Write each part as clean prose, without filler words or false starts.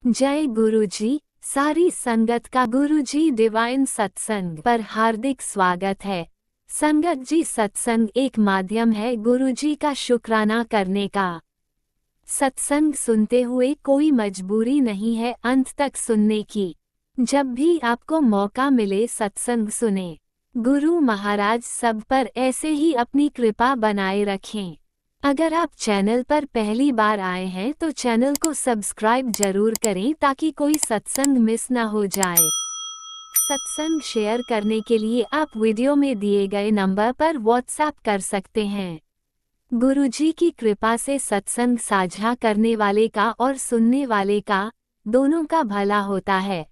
जय गुरुजी। सारी संगत का गुरुजी डिवाइन सत्संग पर हार्दिक स्वागत है। संगत जी, सत्संग एक माध्यम है गुरुजी का शुक्राना करने का। सत्संग सुनते हुए कोई मजबूरी नहीं है अंत तक सुनने की। जब भी आपको मौका मिले सत्संग सुने। गुरु महाराज सब पर ऐसे ही अपनी कृपा बनाए रखें। अगर आप चैनल पर पहली बार आए हैं तो चैनल को सब्सक्राइब जरूर करें ताकि कोई सत्संग मिस ना हो जाए। सत्संग शेयर करने के लिए आप वीडियो में दिए गए नंबर पर व्हाट्सएप कर सकते हैं। गुरुजी की कृपा से सत्संग साझा करने वाले का और सुनने वाले का दोनों का भला होता है।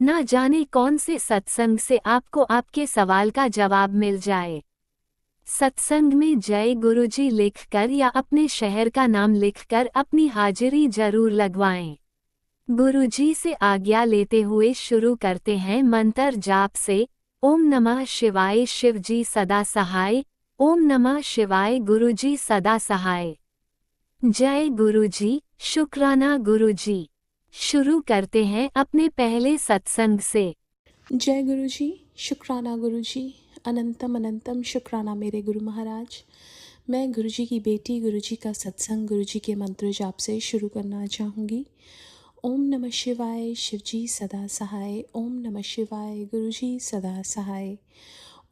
ना जाने कौन से सत्संग से आपको आपके सवाल का जवाब मिल जाए। सत्संग में जय गुरुजी लिखकर या अपने शहर का नाम लिखकर अपनी हाजिरी जरूर लगवाएं। गुरुजी से आज्ञा लेते हुए शुरू करते हैं मंत्र जाप से। ओम नमः शिवाय, शिवजी सदा सहाय। ओम नमः शिवाय, गुरुजी सदा सहाय। जय गुरुजी, शुक्राना गुरुजी। शुरू करते हैं अपने पहले सत्संग से। जय गुरु जी, शुक्राना गुरु जी, अनंतम अनंतम शुक्राना मेरे गुरु महाराज। मैं गुरु जी की बेटी गुरु जी का सत्संग गुरु जी के मंत्र जाप से शुरू करना चाहूँगी। ओम नमः शिवाय, शिवजी सदा सहाय। ओम नमः शिवाय, गुरु जी सदा सहाय।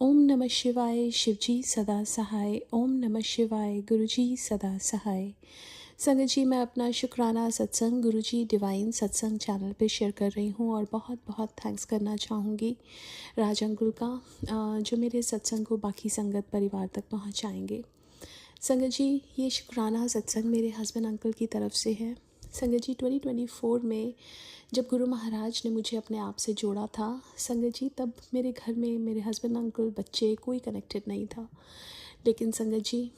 ओम नमः शिवाय, शिवजी सदा सहाय। ओम नमः शिवाय, गुरु जी सदा सहाय। संगत जी, मैं अपना शुक्राना सत्संग गुरुजी डिवाइन सत्संग चैनल पे शेयर कर रही हूँ और बहुत बहुत थैंक्स करना चाहूँगी राज अंकुल का, जो मेरे सत्संग को बाकी संगत परिवार तक पहुँचाएंगे। संगत जी, ये शुक्राना सत्संग मेरे हस्बैंड अंकल की तरफ से है। संगत जी, 2024 में जब गुरु महाराज ने मुझे अपने आप से जोड़ा था संगत जी, तब मेरे घर में मेरे हस्बैंड अंकल बच्चे कोई कनेक्टेड नहीं था। लेकिन संगत जी,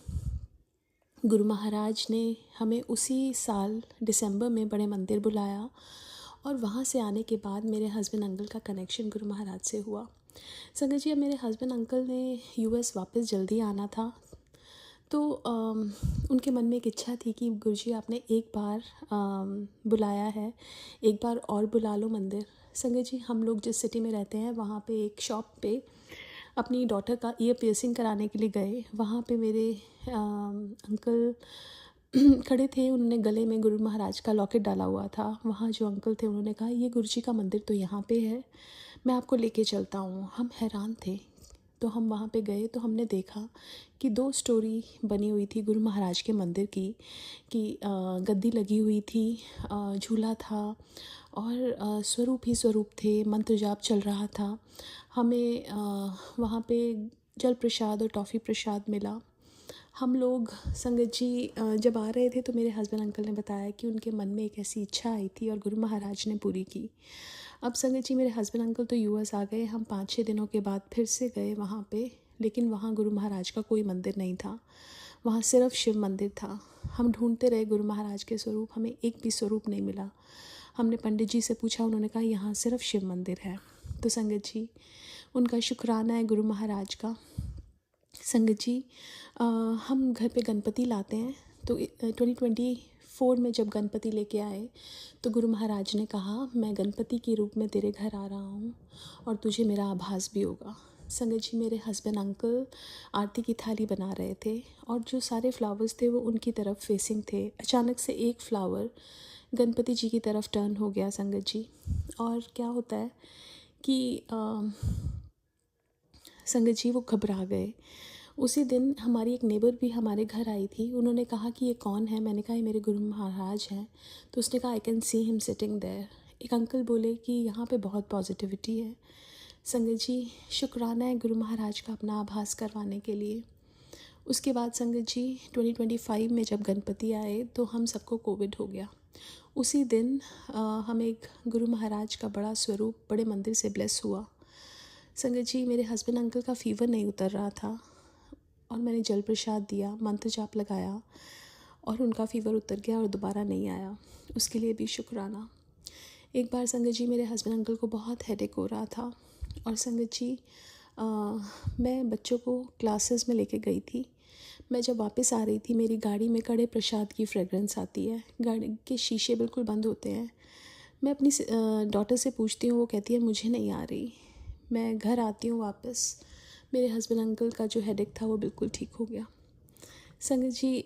गुरु महाराज ने हमें उसी साल दिसंबर में बड़े मंदिर बुलाया और वहाँ से आने के बाद मेरे हस्बैंड अंकल का कनेक्शन गुरु महाराज से हुआ। संगत जी, अब मेरे हस्बैंड अंकल ने यूएस वापस जल्दी आना था, तो उनके मन में एक इच्छा थी कि गुरुजी आपने एक बार बुलाया है, एक बार और बुला लो मंदिर। संगत जी, हम लोग जिस सिटी में रहते हैं वहाँ पे एक शॉप पे अपनी डॉटर का ईयर पियर्सिंग कराने के लिए गए। वहाँ पे मेरे अंकल खड़े थे, उन्होंने गले में गुरु महाराज का लॉकेट डाला हुआ था। वहाँ जो अंकल थे उन्होंने कहा, ये गुरुजी का मंदिर तो यहाँ पे है, मैं आपको लेके चलता हूँ। हम हैरान थे, तो हम वहाँ पे गए तो हमने देखा कि 2 स्टोरी बनी हुई थी गुरु महाराज के मंदिर की, कि गद्दी लगी हुई थी, झूला था और स्वरूप ही स्वरूप थे, मंत्र जाप चल रहा था। हमें वहाँ पे जल प्रसाद और टॉफ़ी प्रसाद मिला। हम लोग संगत जी जब आ रहे थे तो मेरे हस्बैंड अंकल ने बताया कि उनके मन में एक ऐसी इच्छा आई थी और गुरु महाराज ने पूरी की। अब संगत जी, मेरे हस्बैंड अंकल तो यूएस आ गए। हम 5-6 दिनों के बाद फिर से गए वहाँ पे, लेकिन वहाँ गुरु महाराज का कोई मंदिर नहीं था, वहाँ सिर्फ शिव मंदिर था। हम ढूंढते रहे गुरु महाराज के स्वरूप, हमें एक भी स्वरूप नहीं मिला। हमने पंडित जी से पूछा, उन्होंने कहा यहाँ सिर्फ शिव मंदिर है। तो संगत जी, उनका शुक्राना है गुरु महाराज का। संगत जी, हम घर पे गणपति लाते हैं, तो 2024 में जब गणपति लेके आए तो गुरु महाराज ने कहा, मैं गणपति के रूप में तेरे घर आ रहा हूँ और तुझे मेरा आभास भी होगा। संगत जी, मेरे हस्बैंड अंकल आरती की थाली बना रहे थे और जो सारे फ्लावर्स थे वो उनकी तरफ फेसिंग थे। अचानक से एक फ्लावर गणपति जी की तरफ टर्न हो गया संगत जी। और क्या होता है कि संगत जी वो घबरा गए। उसी दिन हमारी एक नेबर भी हमारे घर आई थी। उन्होंने कहा कि ये कौन है? मैंने कहा ये मेरे गुरु महाराज हैं। तो उसने कहा, I can see him sitting there. एक अंकल बोले कि यहाँ पे बहुत पॉजिटिविटी है। संगत जी, शुक्राना है गुरु महाराज का अपना आभास करवाने के लिए। उसके बाद संगत जी, 2025 में जब गणपति आए तो हम सबको कोविड हो गया। उसी दिन हम एक गुरु महाराज का बड़ा स्वरूप बड़े मंदिर से ब्लेस हुआ। संगत जी, मेरे हस्बैंड अंकल का फ़ीवर नहीं उतर रहा था और मैंने जल प्रसाद दिया, मंत्र जाप लगाया और उनका फ़ीवर उतर गया और दोबारा नहीं आया। उसके लिए भी शुक्राना। एक बार संगत जी, मेरे हस्बैंड अंकल को बहुत हेडेक हो रहा था और संगत जी मैं बच्चों को क्लासेस में लेके गई थी। मैं जब वापस आ रही थी, मेरी गाड़ी में कड़े प्रसाद की फ्रेगरेंस आती है। गाड़ी के शीशे बिल्कुल बंद होते हैं, मैं अपनी डॉटर से पूछती हूँ, वो कहती है मुझे नहीं आ रही। मैं घर आती हूँ वापस, मेरे हस्बैंड अंकल का जो हेडेक था वो बिल्कुल ठीक हो गया। संगत जी,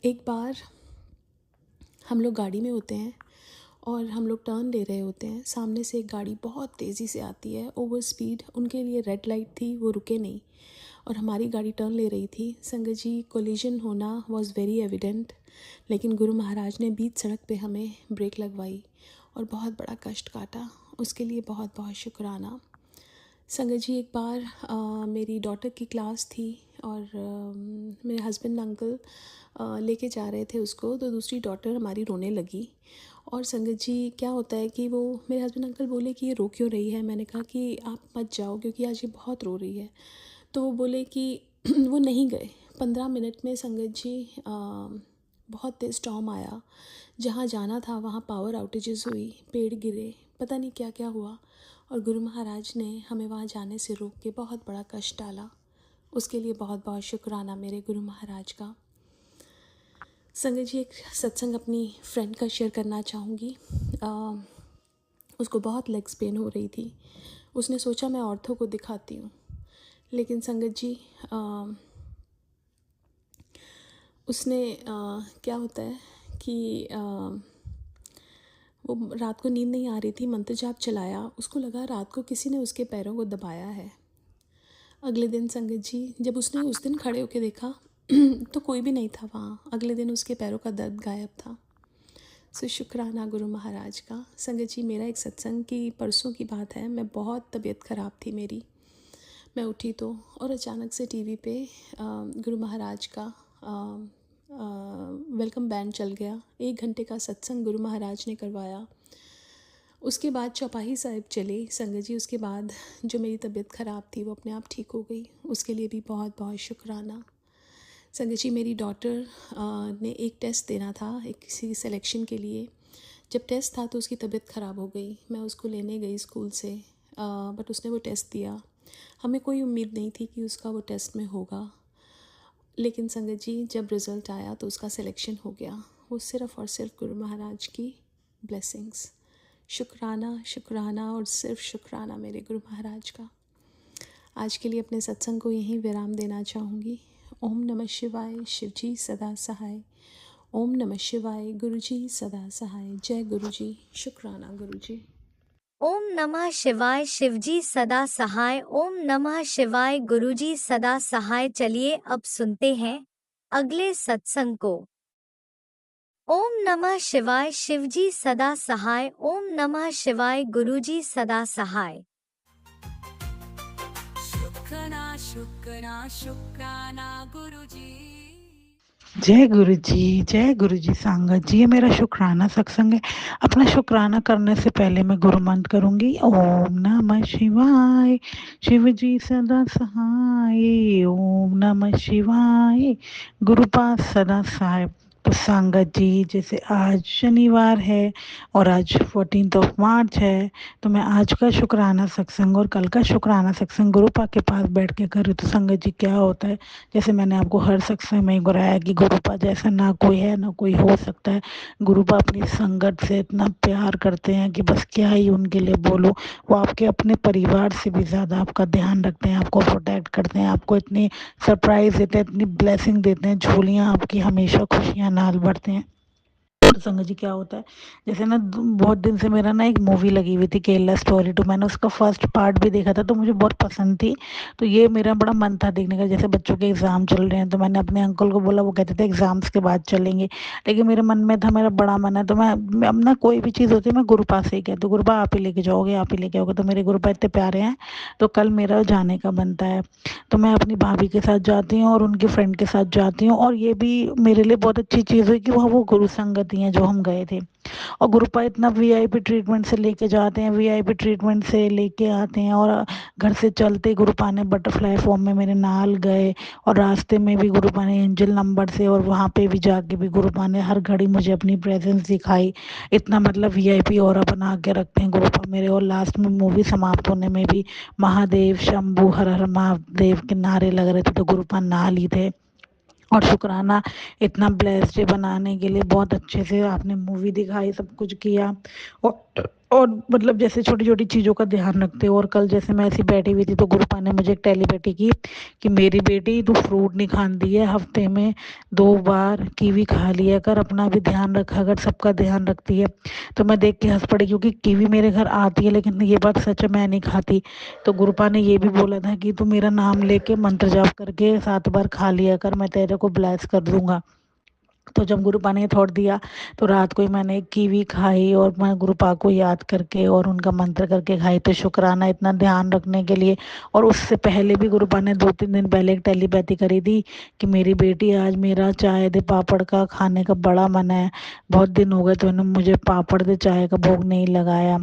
एक बार हम लोग गाड़ी में होते हैं और हम लोग टर्न ले रहे होते हैं। सामने से एक गाड़ी बहुत तेज़ी से आती है, ओवर स्पीड। उनके लिए रेड लाइट थी, वो रुके नहीं और हमारी गाड़ी टर्न ले रही थी। संगत जी, कोलिजन होना वॉज़ वेरी एविडेंट, लेकिन गुरु महाराज ने बीच सड़क पे हमें ब्रेक लगवाई और बहुत बड़ा कष्ट काटा। उसके लिए बहुत बहुत शुक्राना। संगत जी, एक बार मेरी डॉटर की क्लास थी और मेरे हस्बैंड अंकल लेके जा रहे थे उसको, तो दूसरी डॉटर हमारी रोने लगी। और संगत जी, क्या होता है कि वो मेरे हस्बैंड अंकल बोले कि ये रो क्यों रही है। मैंने कहा कि आप मत जाओ क्योंकि आज ये बहुत रो रही है। तो वो बोले कि वो नहीं गए। 15 मिनट में संगत जी बहुत तेज़ स्टॉर्म आया। जहाँ जाना था वहाँ पावर आउटेजेस हुई, पेड़ गिरे, पता नहीं क्या क्या हुआ। और गुरु महाराज ने हमें वहाँ जाने से रोक के बहुत बड़ा कष्ट डाला। उसके लिए बहुत बहुत शुक्राना मेरे गुरु महाराज का। संगत जी, एक सत्संग अपनी फ्रेंड का शेयर करना चाहूँगी। उसको बहुत लेग्स पेन हो रही थी। उसने सोचा मैं औरतों को दिखाती हूँ, लेकिन संगत जी उसने क्या होता है कि वो रात को नींद नहीं आ रही थी, मंत्र जाप चलाया, उसको लगा रात को किसी ने उसके पैरों को दबाया है। अगले दिन संगत जी, जब उसने उस दिन खड़े होके देखा तो कोई भी नहीं था वहाँ। अगले दिन उसके पैरों का दर्द गायब था। सो शुक्राना गुरु महाराज का। संगत जी, मेरा एक सत्संग की परसों की बात है, मैं बहुत तबीयत ख़राब थी मेरी। मैं उठी तो और अचानक से टीवी पे गुरु महाराज का वेलकम बैंड चल गया। 1 घंटे का सत्संग गुरु महाराज ने करवाया। उसके बाद चौपाही साहिब चले संगत जी। उसके बाद जो मेरी तबीयत ख़राब थी वो अपने आप ठीक हो गई। उसके लिए भी बहुत बहुत शुक्राना। संगत जी, मेरी डॉटर ने एक टेस्ट देना था एक किसी सिलेक्शन के लिए। जब टेस्ट था तो उसकी तबीयत ख़राब हो गई। मैं उसको लेने गई स्कूल से, बट उसने वो टेस्ट दिया। हमें कोई उम्मीद नहीं थी कि उसका वो टेस्ट में होगा, लेकिन संगत जी जब रिज़ल्ट आया तो उसका सिलेक्शन हो गया। वो सिर्फ़ और सिर्फ गुरु महाराज की ब्लेसिंग्स। शुक्राना शुक्राना और सिर्फ शुक्राना मेरे गुरु महाराज का। आज के लिए अपने सत्संग को यहीं विराम देना चाहूँगी। ओम नमः शिवाय, शिवजी सदा सहाय। ओम नमः शिवाय, गुरुजी सदा सहाय। जय गुरुजी। शुक्राना गुरुजी। ओम नमः शिवाय, शिवजी सदा सहाय। ओम नमः शिवाय, गुरुजी सदा सहाय। चलिए अब सुनते हैं अगले सत्संग को। ओम नमः शिवाय, शिवजी सदा सहाय। ओम नमः शिवाय, गुरुजी सदा सहाय। शुक्राना शुक्राना शुक्राना गुरुजी। जय गुरु जी संगत जी। ये मेरा शुक्राना सत्संग है। अपना शुक्राना करने से पहले मैं गुरु मंत्र करूंगी। ओम नमः शिवाय, शिव जी सदा सहाय। ओम नमः शिवाय, गुरु पास सदा सहाय। तो संगत जी, जैसे आज शनिवार है और आज 14 मार्च है, तो मैं आज का शुक्राना सत्संग और कल का शुक्राना सत्संग गुरु पा के पास बैठ के करूँ। तो संगत जी, क्या होता है, जैसे मैंने आपको हर सत्संग में गुराया कि गुरुपा जैसा ना कोई है ना कोई हो सकता है। गुरुपा अपनी संगत से इतना प्यार करते हैं कि बस क्या ही उनके लिए बोलो। वो आपके अपने परिवार से भी ज़्यादा आपका ध्यान रखते हैं, आपको प्रोटेक्ट करते हैं, आपको इतनी सरप्राइज देते हैं, इतनी ब्लेसिंग देते हैं, झोलियाँ आपकी हमेशा खुशियाँ नाल भरते हैं। तो संगत जी, क्या होता है, जैसे ना बहुत दिन से मेरा ना एक मूवी लगी हुई थी केरला स्टोरी 2। मैंने उसका फर्स्ट पार्ट भी देखा था तो मुझे बहुत पसंद थी। तो ये मेरा बड़ा मन था देखने का। जैसे बच्चों के एग्ज़ाम चल रहे हैं तो मैंने अपने अंकल को बोला, वो कहते थे एग्ज़ाम्स के बाद चलेंगे, लेकिन मेरे मन में था, मेरा बड़ा मन है। तो मैं अब ना कोई भी चीज़ होती है मैं गुरुपा से ही कहती हूँ, गुरुपा आप ही लेके जाओगे, आप ही लेके आओगे। तो मेरे गुरुपा इतने प्यारे हैं। तो कल मेरा जाने का बनता है, तो मैं अपनी भाभी के साथ जाती हूँ और उनकी फ्रेंड के साथ जाती हूँ। और ये भी मेरे लिए बहुत अच्छी चीज़ हुई कि वो गुरु संगत ही हैं जो हम गए थे। और गुरुपा इतना वीआईपी ट्रीटमेंट से लेके जाते हैं, वीआईपी ट्रीटमेंट से लेके आते हैं। और घर से चलते गुरुपा ने बटरफ्लाई फॉर्म में मेरे नाल गए, और रास्ते में भी गुरुपा ने एंजल नंबर से, और वहाँ पे भी जाके भी गुरुपा ने हर घड़ी मुझे अपनी प्रेजेंस दिखाई। इतना मतलब वीआईपी ऑरा बना के रखते हैं गुरुपा मेरे। और लास्ट में मूवी समाप्त होने में भी महादेव शंभू हर हर महादेव के नारे लग रहे थे, तो गुरुपा नाल ही थे। और शुक्राना इतना ब्लेस्ड डे बनाने के लिए बहुत अच्छे से आपने मूवी दिखाई, सब कुछ किया। और मतलब जैसे छोटी छोटी चीज़ों का ध्यान रखते हो। और कल जैसे मैं ऐसी बैठी हुई थी तो गुरुपा ने मुझे एक टेलीपैथी की कि मेरी बेटी तू फ्रूट नहीं खाती है, हफ्ते में 2 बार कीवी खा लिया कर, अपना भी ध्यान रखा कर, सबका ध्यान रखती है। तो मैं देख के हंस पड़ी क्योंकि कीवी मेरे घर आती है, लेकिन ये बात सच है मैं नहीं खाती। तो गुरुपा ने ये भी बोला था कि तू मेरा नाम लेके मंत्र जाप करके 7 बार खा लिया कर, मैं तेरे को ब्लेस कर दूंगा। तो जब गुरुपा ने थॉट दिया तो रात को ही मैंने एक कीवी खाई और मैं गुरुपा को याद करके और उनका मंत्र करके खाई। तो शुक्राना इतना ध्यान रखने के लिए। और उससे पहले भी गुरुपा ने 2-3 दिन पहले एक टेलीपैथी करी थी कि मेरी बेटी आज मेरा चाय दे पापड़ का खाने का बड़ा मन है, बहुत दिन हो गए तो उन्होंने मुझे पापड़ दे चाय का भोग नहीं लगाया।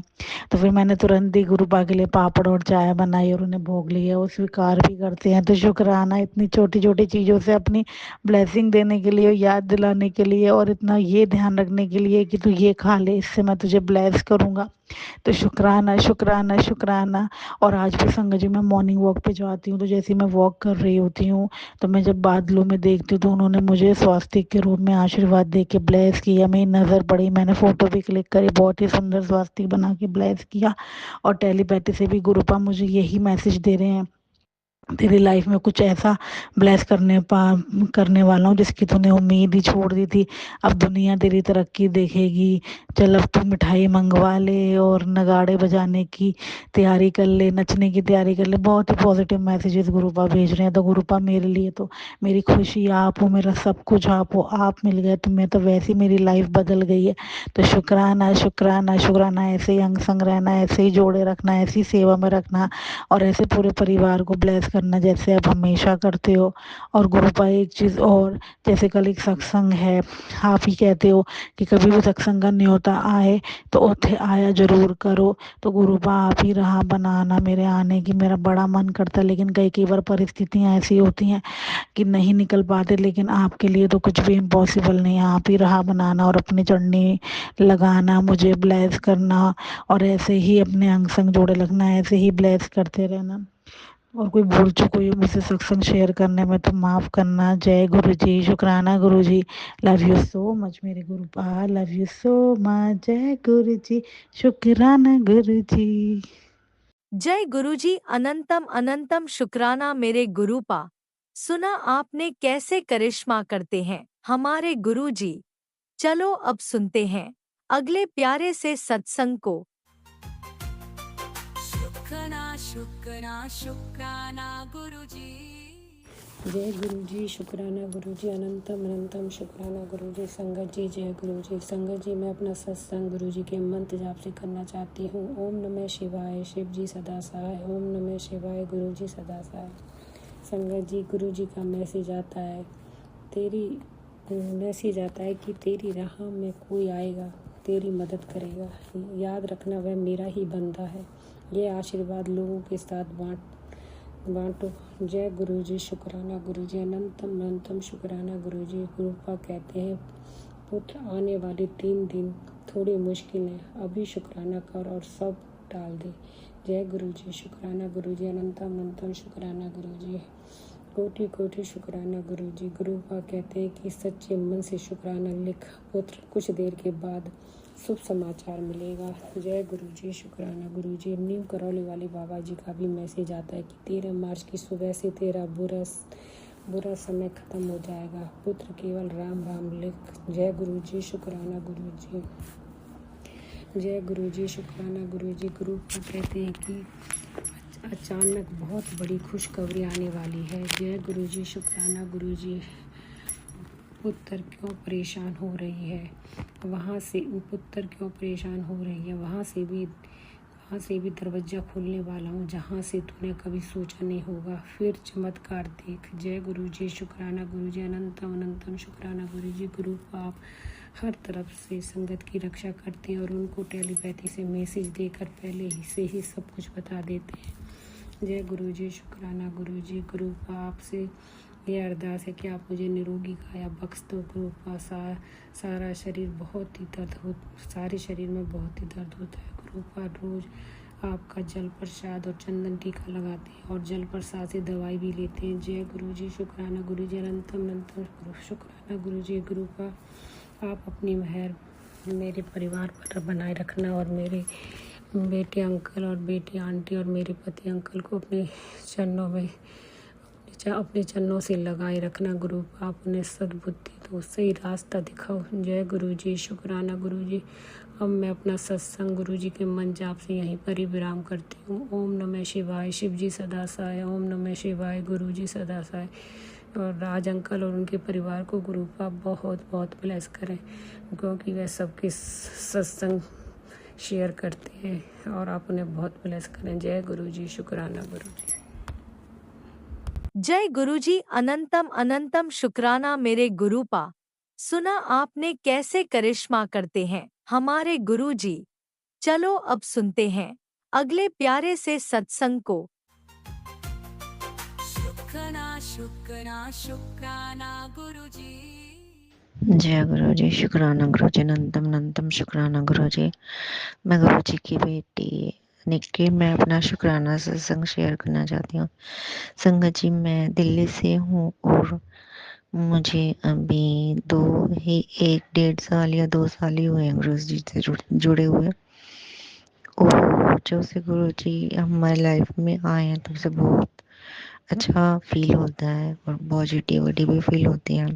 तो फिर मैंने तुरंत ही गुरुपा के लिए पापड़ और चाय बनाई और उन्हें भोग लिया। वो स्वीकार भी करते हैं। तो शुक्राना इतनी छोटी छोटी चीज़ों से अपनी ब्लेसिंग देने के लिए, याद दिलाने के लिए और इतना ये ध्यान रखने के लिए कि तू ये खा ले, इससे मैं तुझे ब्लेस करूँगा। तो शुक्राना शुक्राना शुक्राना। और आज भी संगत जी मैं मॉर्निंग वॉक पे जाती हूँ तो जैसे ही मैं वॉक कर रही होती हूँ तो मैं जब बादलों में देखती हूँ तो उन्होंने मुझे स्वास्तिक के रूप में आशीर्वाद दे के ब्लेस किया। मेरी नज़र पड़ी, मैंने फ़ोटो भी क्लिक करी, बहुत ही सुंदर स्वास्तिक बना के ब्लेस किया। और टेलीपैथी से भी गुरुपा मुझे यही मैसेज दे रहे हैं, तेरी लाइफ में कुछ ऐसा ब्लेस करने वाला हूँ जिसकी तूने उम्मीद ही छोड़ दी थी। अब दुनिया तेरी तरक्की देखेगी। चल अब तू मिठाई मंगवा ले और नगाड़े बजाने की तैयारी कर ले, नचने की तैयारी कर ले। बहुत ही पॉजिटिव मैसेजेस गुरुपा भेज रहे हैं। तो गुरुपा मेरे लिए तो मेरी खुशी आप हो, मेरा सब कुछ आप हो, आप मिल गए तो मैं तो वैसे ही मेरी लाइफ बदल गई है। तो शुक्राना शुक्राना शुक्राना। ऐसे ही अंग संग रहना, ऐसे ही जोड़े रखना, ऐसी सेवा में रखना और ऐसे पूरे परिवार को ब्लेस करना जैसे आप हमेशा करते हो। और गुरुपा एक चीज़ और, जैसे कल एक सत्संग है, आप ही कहते हो कि कभी भी सत्संग का न्योता आए तो उठे आया जरूर करो। तो गुरुपा आप ही राह बनाना मेरे आने की। मेरा बड़ा मन करता है लेकिन कई कई बार परिस्थितियाँ ऐसी होती हैं कि नहीं निकल पाते, लेकिन आपके लिए तो कुछ भी इम्पॉसिबल नहीं है। आप ही राह बनाना और अपनी चढ़नी लगाना, मुझे ब्लेस करना और ऐसे ही अपने अंग संग जोड़े रखना, ऐसे ही ब्लेस करते रहना। और कोई भूल चूक हुई मुझसे सत्संग शेयर करने में तो माफ़ करना। जय गुरु जी, शुक्राना गुरु जी, लव यू सो मच मेरे गुरुपा, लव यू सो मच। जय गुरु जी, शुक्राना गुरु जी। जय गुरुजी, अनंतम अनंतम शुक्राना मेरे गुरुपा। सुना आपने कैसे करिश्मा करते हैं हमारे गुरुजी। चलो अब सुनते हैं अगले प्यारे से सत्संग को। शुक्राना शुक्राना शुक्राना गुरुजी। जय गुरु जी, शुक्राना गुरु जी, अनंतम अनंतम शुक्राना गुरु जी। संगत जी जय गुरु जी। संगत जी मैं अपना सत्संग गुरु जी के मंत्र जाप से करना चाहती हूँ। ओम नमः शिवाय, शिव जी सदा सहाय। ओम नमः शिवाय, गुरु जी सदा सहाय। संगत जी गुरु जी का मैसेज आता है, कि तेरी राह में कोई आएगा, तेरी मदद करेगा, याद रखना वह मेरा ही बंदा है। ये आशीर्वाद लोगों के साथ बांटो। जय गुरु जी, शुक्राना गुरु जी, अनंतम अनंतम शुक्राना गुरु जी। गुरुपा कहते हैं, पुत्र आने वाले 3 दिन थोड़े मुश्किल हैं, अभी शुक्राना कर और सब टाल दे। जय गुरु जी, शुक्राना गुरु जी, अनंतम अनंतम शुक्राना गुरु जी, कोटि कोटि शुक्राना गुरु जी। गुरुपा कहते हैं कि सच्चे मन से शुक्राना लिख, पुत्र कुछ देर के बाद शुभ समाचार मिलेगा। जय गुरु जी, शुक्राना गुरु जी। नीम करौली वाले बाबा जी का भी मैसेज आता है कि 13 मार्च की सुबह से तेरा बुरा समय खत्म हो जाएगा, पुत्र केवल राम राम लिख। जय गुरु जी, शुक्राना गुरु जी। जय गुरु जी, शुक्राना गुरु जी। गुरु कहते हैं कि अचानक बहुत बड़ी खुशखबरी आने वाली है। जय गुरु जी, शुक्राना गुरु जी। पुत्र क्यों परेशान हो रही है, वहाँ से भी दरवाज़ा खोलने वाला हूँ जहाँ से तूने कभी सोचा नहीं होगा, फिर चमत्कार देख। जय गुरु जी, शुक्राना गुरु जी, अनंतम अनंतम शुक्राना गुरु जी। गुरु आप हर तरफ से संगत की रक्षा करते हैं और उनको टेलीपैथी से मैसेज देकर पहले ही से ही सब कुछ बता देते हैं। जय गुरु जी, शुक्राना गुरु जी। गुरु आपसे यह अरदास है कि आप मुझे निरोगी काया बख्श दो। गुरु का सारे शरीर में बहुत ही दर्द होता है। गुरु का रोज आपका जल प्रसाद और चंदन टीका लगाते हैं और जल प्रसाद से दवाई भी लेते हैं। जय गुरु जी, शुक्राना गुरु जी, अनंतम अनंतम शुक्राना गुरु जी। गुरु का आप अपनी मेहर मेरे परिवार पर बनाए रखना और मेरे बेटे अंकल और बेटी आंटी और मेरे पति अंकल को अपने चरणों में अपने चरणों से लगाए रखना। गुरु आप उन्हें सद्बुद्धि दो, सही रास्ता दिखाओ। जय गुरु जी, शुक्राना गुरु जी। अब मैं अपना सत्संग गुरु जी के मन जाप से यहीं पर ही विराम करती हूँ। ओम नमः शिवाय, शिव जी सदा सहाय। ओम नमः शिवाय, गुरु जी सदा सहाय। और राज अंकल और उनके परिवार को गुरु आप बहुत बहुत ब्लेस करें, क्योंकि वह सबके सत्संग शेयर करते हैं और आप उन्हें बहुत ब्लेस करें। जय गुरु जी, शुक्राना गुरु जी। जय गुरुजी, अनंतम अनंतम शुक्राना मेरे गुरुपा। सुना आपने कैसे करिश्मा करते हैं हमारे गुरुजी। चलो अब सुनते हैं अगले प्यारे से सत्संग को। शुक्राना शुक्राना शुक्राना गुरुजी। जय गुरु जी, शुक्राना गुरु जी, अनंतम अनंतम शुक्राना गुरु जी। मैं गुरु जी की बेटी निक्की, मैं अपना शुक्राना सत्संग शेयर करना चाहती हूँ। संगत जी, मैं दिल्ली से हूँ और मुझे अभी 1.5 साल या 2 साल ही हुए हैं गुरु जी से जुड़े हुए। और जब से गुरु जी हमारी लाइफ में आए हैं तब से बहुत अच्छा फील होता है और पॉजिटिविटी भी फील होती है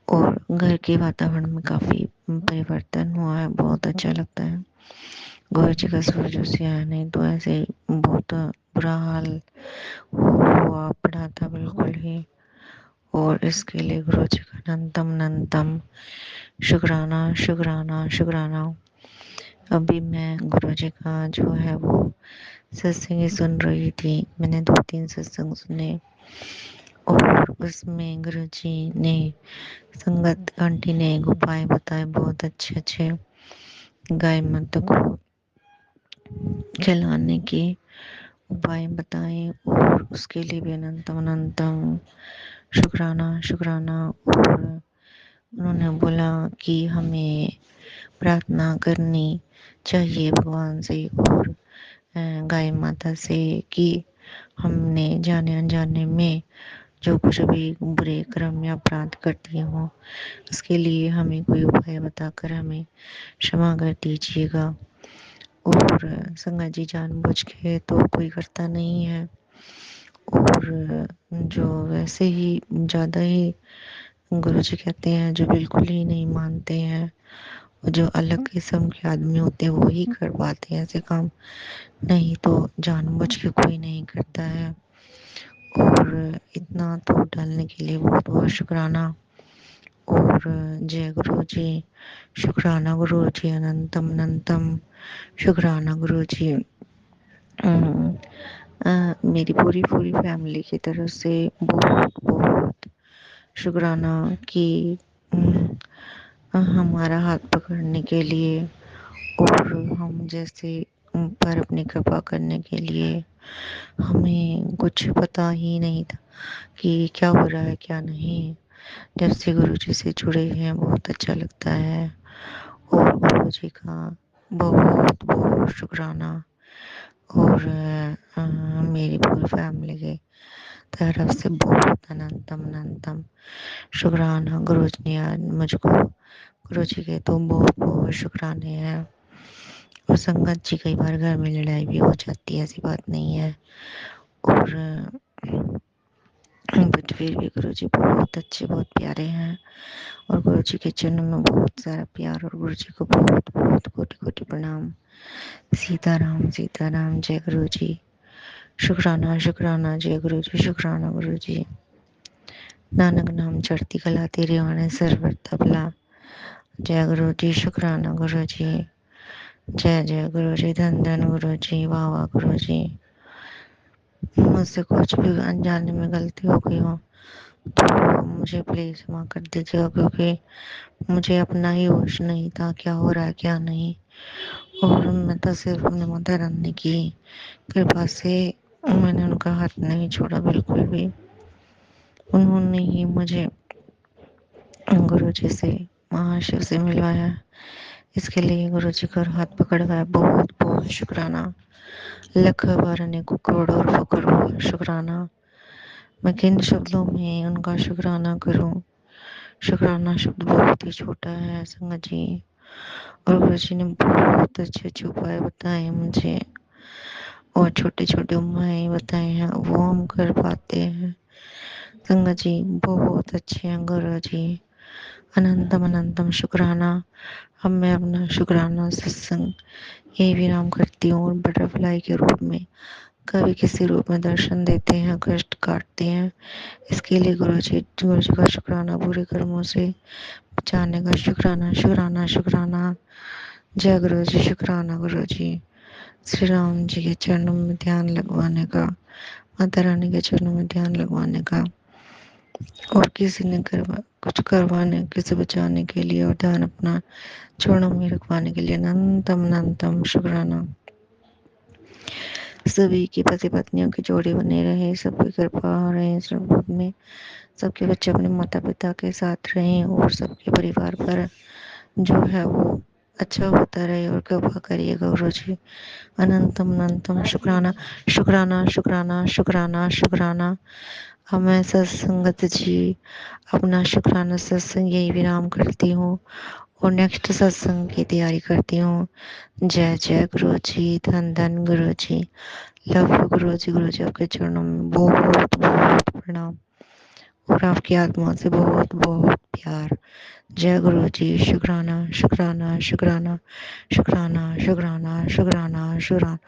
और घर के वातावरण में काफ़ी परिवर्तन हुआ है। बहुत अच्छा लगता है। गुरु जी का सूरज से आया, नहीं तो ऐसे बहुत बुरा हाल हुआ पड़ा था बिल्कुल ही। और इसके लिए गुरु जी का अनंतम अनंतम शुक्राना शुक्राना शुक्राना। अभी मैं गुरु जी का जो है वो सत्संग ही सुन रही थी। मैंने 2-3 सत्संग सुने और उसमें गुरु जी ने संगत आंटी ने एक उपाय बताए, बहुत अच्छे अच्छे गाय माता को खिलाने के उपाय बताए और उसके लिए भी अनंतम अनंतम शुक्राना शुक्राना। और उन्होंने बोला कि हमें प्रार्थना करनी चाहिए भगवान से और गाय माता से कि हमने जाने अनजाने में जो कुछ भी बुरे कर्म या अपराध कर दिए हों उसके लिए हमें कोई उपाय बताकर हमें क्षमा कर दीजिएगा। और संगत जी जानबूझ के तो कोई करता नहीं है और जो वैसे ही ज़्यादा ही गुरु जी कहते हैं जो बिल्कुल ही नहीं मानते हैं और जो अलग किस्म के आदमी होते हैं वो ही कर पाते हैं ऐसे काम, नहीं तो जानबूझ के कोई नहीं करता है। और इतना तो डालने के लिए बहुत बहुत शुक्राना। और जय गुरु जी, शुक्राना गुरु जी, अनंतम अनंतम शुक्राना गुरु जी। मेरी पूरी फैमिली की तरफ से बहुत बहुत शुक्राना कि हमारा हाथ पकड़ने के लिए और हम जैसे पर अपनी कृपा करने के लिए। हमें कुछ पता ही नहीं था कि क्या हो रहा है क्या नहीं। जब से गुरु जी से जुड़े हैं बहुत अच्छा लगता है और गुरु जी का बहुत बहुत शुक्राना। और मेरी पूरी फैमिली के तरफ से बहुत अनंतम अनंतम शुक्राना। गुरु जी ने आज मुझको, गुरु जी के तो बहुत बहुत शुक्राने हैं। और संगत जी कई बार घर में लड़ाई भी हो जाती है, ऐसी बात नहीं है। और बट फिर भी गुरु जी बहुत अच्छे बहुत प्यारे हैं और गुरु जी के चरणों में बहुत सारा प्यार और गुरु जी को बहुत बहुत कोटि कोटि प्रणाम। सीताराम सीताराम। जय गुरु जी, शुक्राना शुक्राना। जय गुरु जी, शुक्राना गुरु जी। नानक नाम चढ़ती कला तेरे आने सरवर तबला। जय गुरु जी, शुक्राना गुरु जी। जय जय गुरु जी, धन धन गुरु जी, वाह वाह गुरु जी। मुझसे कुछ भी अनजाने में गलती हो गई हो तो मुझे प्लीज क्षमा कर दीजिएगा, क्योंकि मुझे अपना ही होश नहीं था क्या हो रहा है क्या नहीं। और मैं तो सिर्फ अपने माता रानी की कृपा से मैंने उनका हाथ नहीं छोड़ा बिल्कुल भी। उन्होंने ही मुझे गुरु जी से, महाशिव से मिलवाया। इसके लिए गुरु जी का हाथ पकड़वाया। बहुत बहुत शुक्राना, लख बार अनेकों करोड़ों करोड़ शुक्राना। मैं किन शब्दों में उनका शुक्राना करूं। शुक्राना शब्द बहुत ही छोटा है संगत जी, और गुरु जी ने बहुत अच्छे अच्छे उपाय बताए मुझे, और छोटे छोटे उपाय बताए हैं वो हम कर पाते हैं। संगत जी बहुत अच्छे हैं गुरु जी, अनंतम अनंतम शुक्राना। अब मैं अपना शुक्राना सत्संग यही विराम करती हूँ, और बटरफ्लाई के रूप में कभी किसी रूप में दर्शन देते हैं, कष्ट काटते हैं। इसके लिए गुरु जी का शुक्राना, बुरे कर्मों से बचाने का शुक्राना शुक्राना शुक्राना। जय गुरु जी, शुक्राना गुरु जी। श्री राम जी के चरणों में ध्यान लगवाने का, माता रानी के चरणों में ध्यान लगवाने का, और किसी ने कुछ करवाने, किसी बचाने के लिए, और ध्यान अपना चरणों में रखवाने के लिए अनंतम अनंतम शुक्राना। सभी की पति पत्नियों के जोड़े बने रहे, सबकी कृपा रहे सब में, सबके बच्चे अपने माता पिता के साथ रहें, और सबके परिवार पर जो है वो अच्छा होता रहे, और कृपा करिएगा गुरु जी। अनंतम अनंतम शुक्राना शुक्राना शुक्राना शुक्राना शुक्राना। अब मैं सत्संगत जी अपना शुक्राना सत्संग यही विराम करती हूँ, और नेक्स्ट सत्संग की तैयारी करती हूँ। जय जय गुरु जी, धन धन गुरु जी, लव यू गुरु जी आपके चरणों में बहुत बहुत प्रणाम, और आपकी आत्मा से बहुत बहुत प्यार। जय गुरु जी, शुक्राना शुक्राना शुक्राना शुक्राना शुक्राना शुक्राना शुक्राना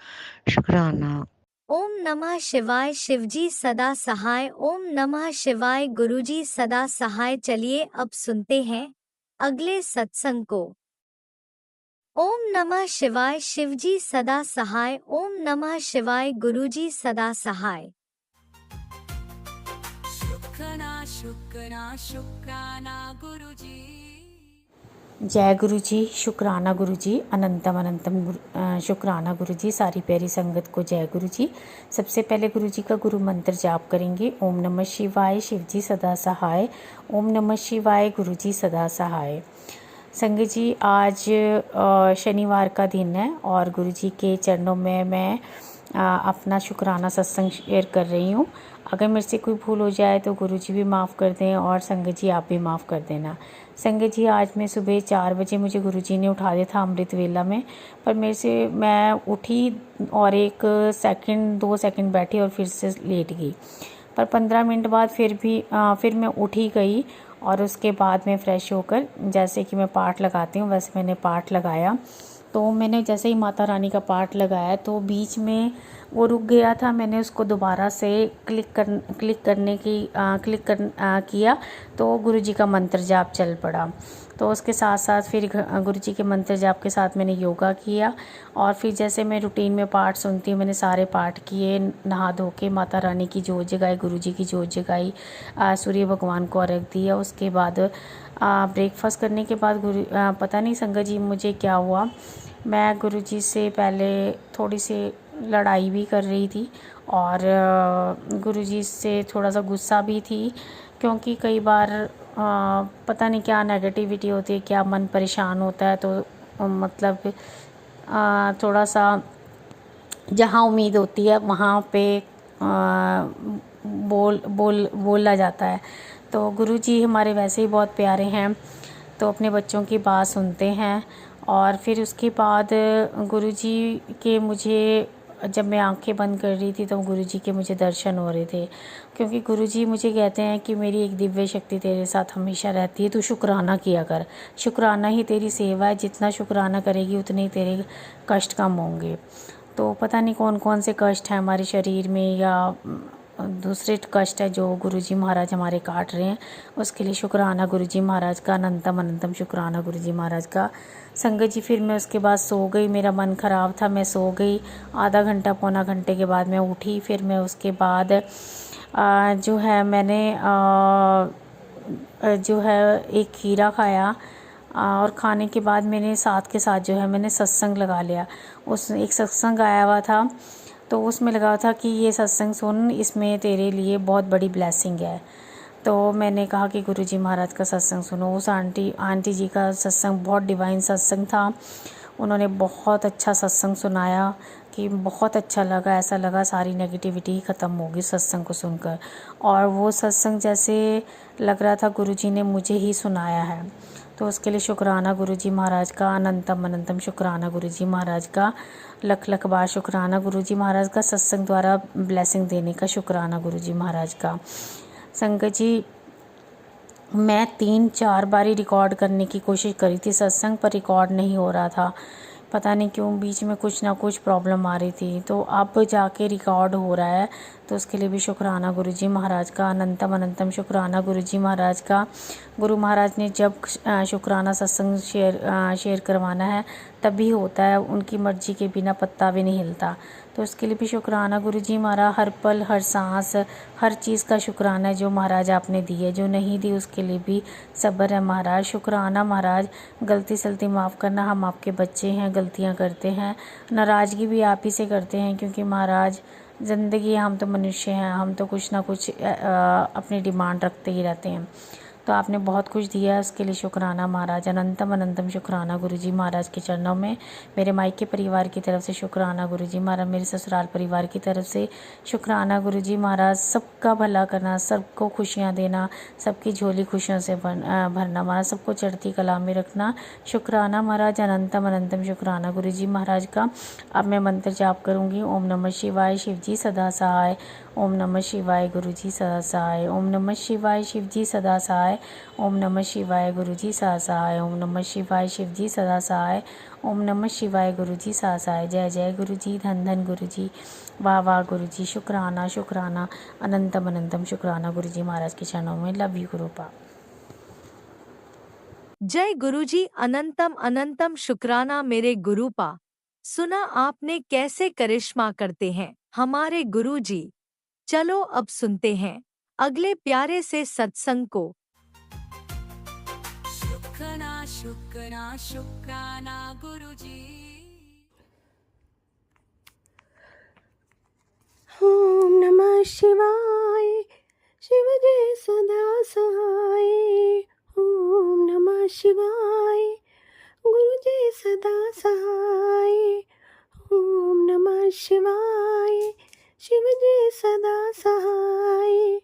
शुक्राना। ओम नमः शिवाय। शिवजी सदा सहाय। ओम नमः शिवाय। गुरुजी सदा सहाय। चलिए अब सुनते हैं अगले सत्संग को। ओम नमः शिवाय। शिवजी सदा सहाय। ओम नमः शिवाय। गुरुजी सदा सहाय। शुक्राना गुरुजी। जय गुरु जी, शुक्राना गुरु जी, अनंतम अनंतम शुक्राना गुरु जी। सारी प्यारी संगत को जय गुरु जी। सबसे पहले गुरु जी का गुरु मंत्र जाप करेंगे। ओम नमः शिवाय, शिव जी सदा सहाय। ओम नमः शिवाय, गुरु जी सदा सहाय। संगत जी आज शनिवार का दिन है, और गुरु जी के चरणों में मैं अपना शुक्राना सत्संग शेयर कर रही हूँ। अगर मेरे से कोई भूल हो जाए तो गुरु जी भी माफ़ कर दें, और संगत जी आप भी माफ़ कर देना। संगत जी आज मैं सुबह 4 बजे मुझे गुरु जी ने उठा दिया था अमृत वेला में, पर मैं उठी और 1 सेकंड 2 सेकंड बैठी और फिर से लेट गई। पर 15 मिनट बाद फिर मैं उठी गई, और उसके बाद मैं फ़्रेश होकर जैसे कि मैं पाठ लगाती हूँ वैसे मैंने पाठ लगाया। तो मैंने जैसे ही माता रानी का पाठ लगाया तो बीच में वो रुक गया था। मैंने उसको दोबारा से किया तो गुरु जी का मंत्र जाप चल पड़ा। तो उसके साथ साथ फिर गुरु जी के मंत्र जाप के साथ मैंने योगा किया, और फिर जैसे मैं रूटीन में पाठ सुनती हूँ मैंने सारे पाठ किए, नहा धो के माता रानी की जोत जगाई, गुरु जी की जोत जगाई, सूर्य भगवान को अर्घ दिया। उसके बाद ब्रेकफास्ट करने के बाद पता नहीं संगत जी मुझे क्या हुआ, मैं गुरु जी से पहले थोड़ी सी लड़ाई भी कर रही थी, और गुरु जी से थोड़ा सा गुस्सा भी थी, क्योंकि कई बार पता नहीं क्या नेगेटिविटी होती है, क्या मन परेशान होता है, तो मतलब थोड़ा सा जहाँ उम्मीद होती है वहाँ पे बोला जाता है। तो गुरु जी हमारे वैसे ही बहुत प्यारे हैं, तो अपने बच्चों की बात सुनते हैं। और फिर उसके बाद गुरु जी के मुझे जब मैं आंखें बंद कर रही थी तो गुरु जी के मुझे दर्शन हो रहे थे, क्योंकि गुरु जी मुझे कहते हैं कि मेरी एक दिव्य शक्ति तेरे साथ हमेशा रहती है, तू शुक्राना किया कर, शुक्राना ही तेरी सेवा है, जितना शुक्राना करेगी उतने ही तेरे कष्ट कम होंगे। तो पता नहीं कौन कौन से कष्ट हैं हमारे शरीर में या दूसरे कष्ट है जो गुरुजी महाराज हमारे काट रहे हैं, उसके लिए शुक्राना गुरुजी महाराज का, अनंतम अनंतम शुक्राना गुरुजी महाराज का। संगत जी फिर मैं उसके बाद सो गई, मेरा मन ख़राब था, मैं सो गई। आधा घंटा पौना घंटे के बाद मैं उठी, फिर मैं उसके बाद जो है मैंने जो है एक खीरा खाया, और खाने के बाद मैंने साथ के साथ जो है मैंने सत्संग लगा लिया। उस एक सत्संग आया हुआ था तो उसमें लगा था कि ये सत्संग सुन, इसमें तेरे लिए बहुत बड़ी ब्लेसिंग है। तो मैंने कहा कि गुरुजी महाराज का सत्संग सुनो। उस आंटी जी का सत्संग बहुत डिवाइन सत्संग था। उन्होंने बहुत अच्छा सत्संग सुनाया कि बहुत अच्छा लगा, ऐसा लगा सारी नेगेटिविटी ख़त्म होगी सत्संग को सुनकर। और वो सत्संग जैसे लग रहा था गुरुजी ने मुझे ही सुनाया है। तो उसके लिए शुक्राना गुरुजी महाराज का, अनंतम अनंतम शुक्राना गुरुजी महाराज का, लख लख बार शुक्राना गुरुजी महाराज का, सत्संग द्वारा ब्लेसिंग देने का शुक्राना गुरुजी महाराज का। संगत जी, मैं 3-4 बारी रिकॉर्ड करने की कोशिश करी थी सत्संग, पर रिकॉर्ड नहीं हो रहा था। पता नहीं क्यों, बीच में कुछ ना कुछ प्रॉब्लम आ रही थी। तो अब जाके रिकॉर्ड हो रहा है, तो उसके लिए भी शुक्राना गुरुजी महाराज का, अनंतम अनंतम शुक्राना गुरुजी महाराज का। गुरु महाराज ने जब शुक्राना सत्संग शेयर करवाना है तभी होता है, उनकी मर्जी के बिना पत्ता भी नहीं हिलता। तो उसके लिए भी शुक्राना गुरुजी महाराज। हर पल, हर सांस, हर चीज़ का शुक्राना है जो महाराज आपने दी है। जो नहीं दी उसके लिए भी सब्र है महाराज। शुक्राना महाराज। गलती सलती माफ़ करना, हम आपके बच्चे हैं, गलतियां करते हैं। नाराज़गी भी आप ही से करते हैं, क्योंकि महाराज ज़िंदगी, हम तो मनुष्य हैं, हम तो कुछ ना कुछ अपनी डिमांड रखते ही रहते हैं। तो आपने बहुत कुछ दिया है, उसके लिए शुक्राना महाराज। अनंतम अनंतम शुक्राना गुरुजी महाराज के चरणों में। मेरे मायके परिवार की तरफ से शुक्राना गुरुजी महाराज। मेरे ससुराल परिवार की तरफ से शुक्राना गुरुजी महाराज। सबका भला करना, सबको खुशियाँ देना, सबकी झोली खुशियों से भरना महाराज, सबको चढ़ती कला में रखना, शुक्राना महाराज। अनंतम अनंतम शुक्राना गुरुजी महाराज का। अब मैं मंत्र जाप करूँगी। ओम नमः शिवाय, शिवजी सदा सहाय। ओम नमः शिवाय, गुरुजी सदा सहाय। ओम नमः शिवाय, शिवजी सदा सहाय। ओम नमः शिवाय, गुरुजी सदा सहाय। ओम नमः शिवाय, शिवजी सदा सहाय। ओम नमः शिवाय, गुरुजी सदा सहाय। जय जय गुरुजी, धन धन गुरुजी, वाह वाह गुरुजी। शुक्राना शुक्राना, अनंतम अनंतम शुक्राना गुरुजी महाराज के चरणों में। Love you गुरुपा। जय गुरुजी, अनंतम अनंतम शुक्राना मेरे गुरुपा। सुना आपने कैसे करिश्मा करते हैं हमारे गुरुजी। चलो अब सुनते हैं अगले प्यारे से सत्संग को। शुक्राना शुक्राना शुक्राना गुरुजी। ओम नमः शिवाय, शिव जय सदा सहाय। ओम नमः शिवाय, गुरु जय सदा सहाय। ओम नमः शिवाय, शिव जय सदा सहाय।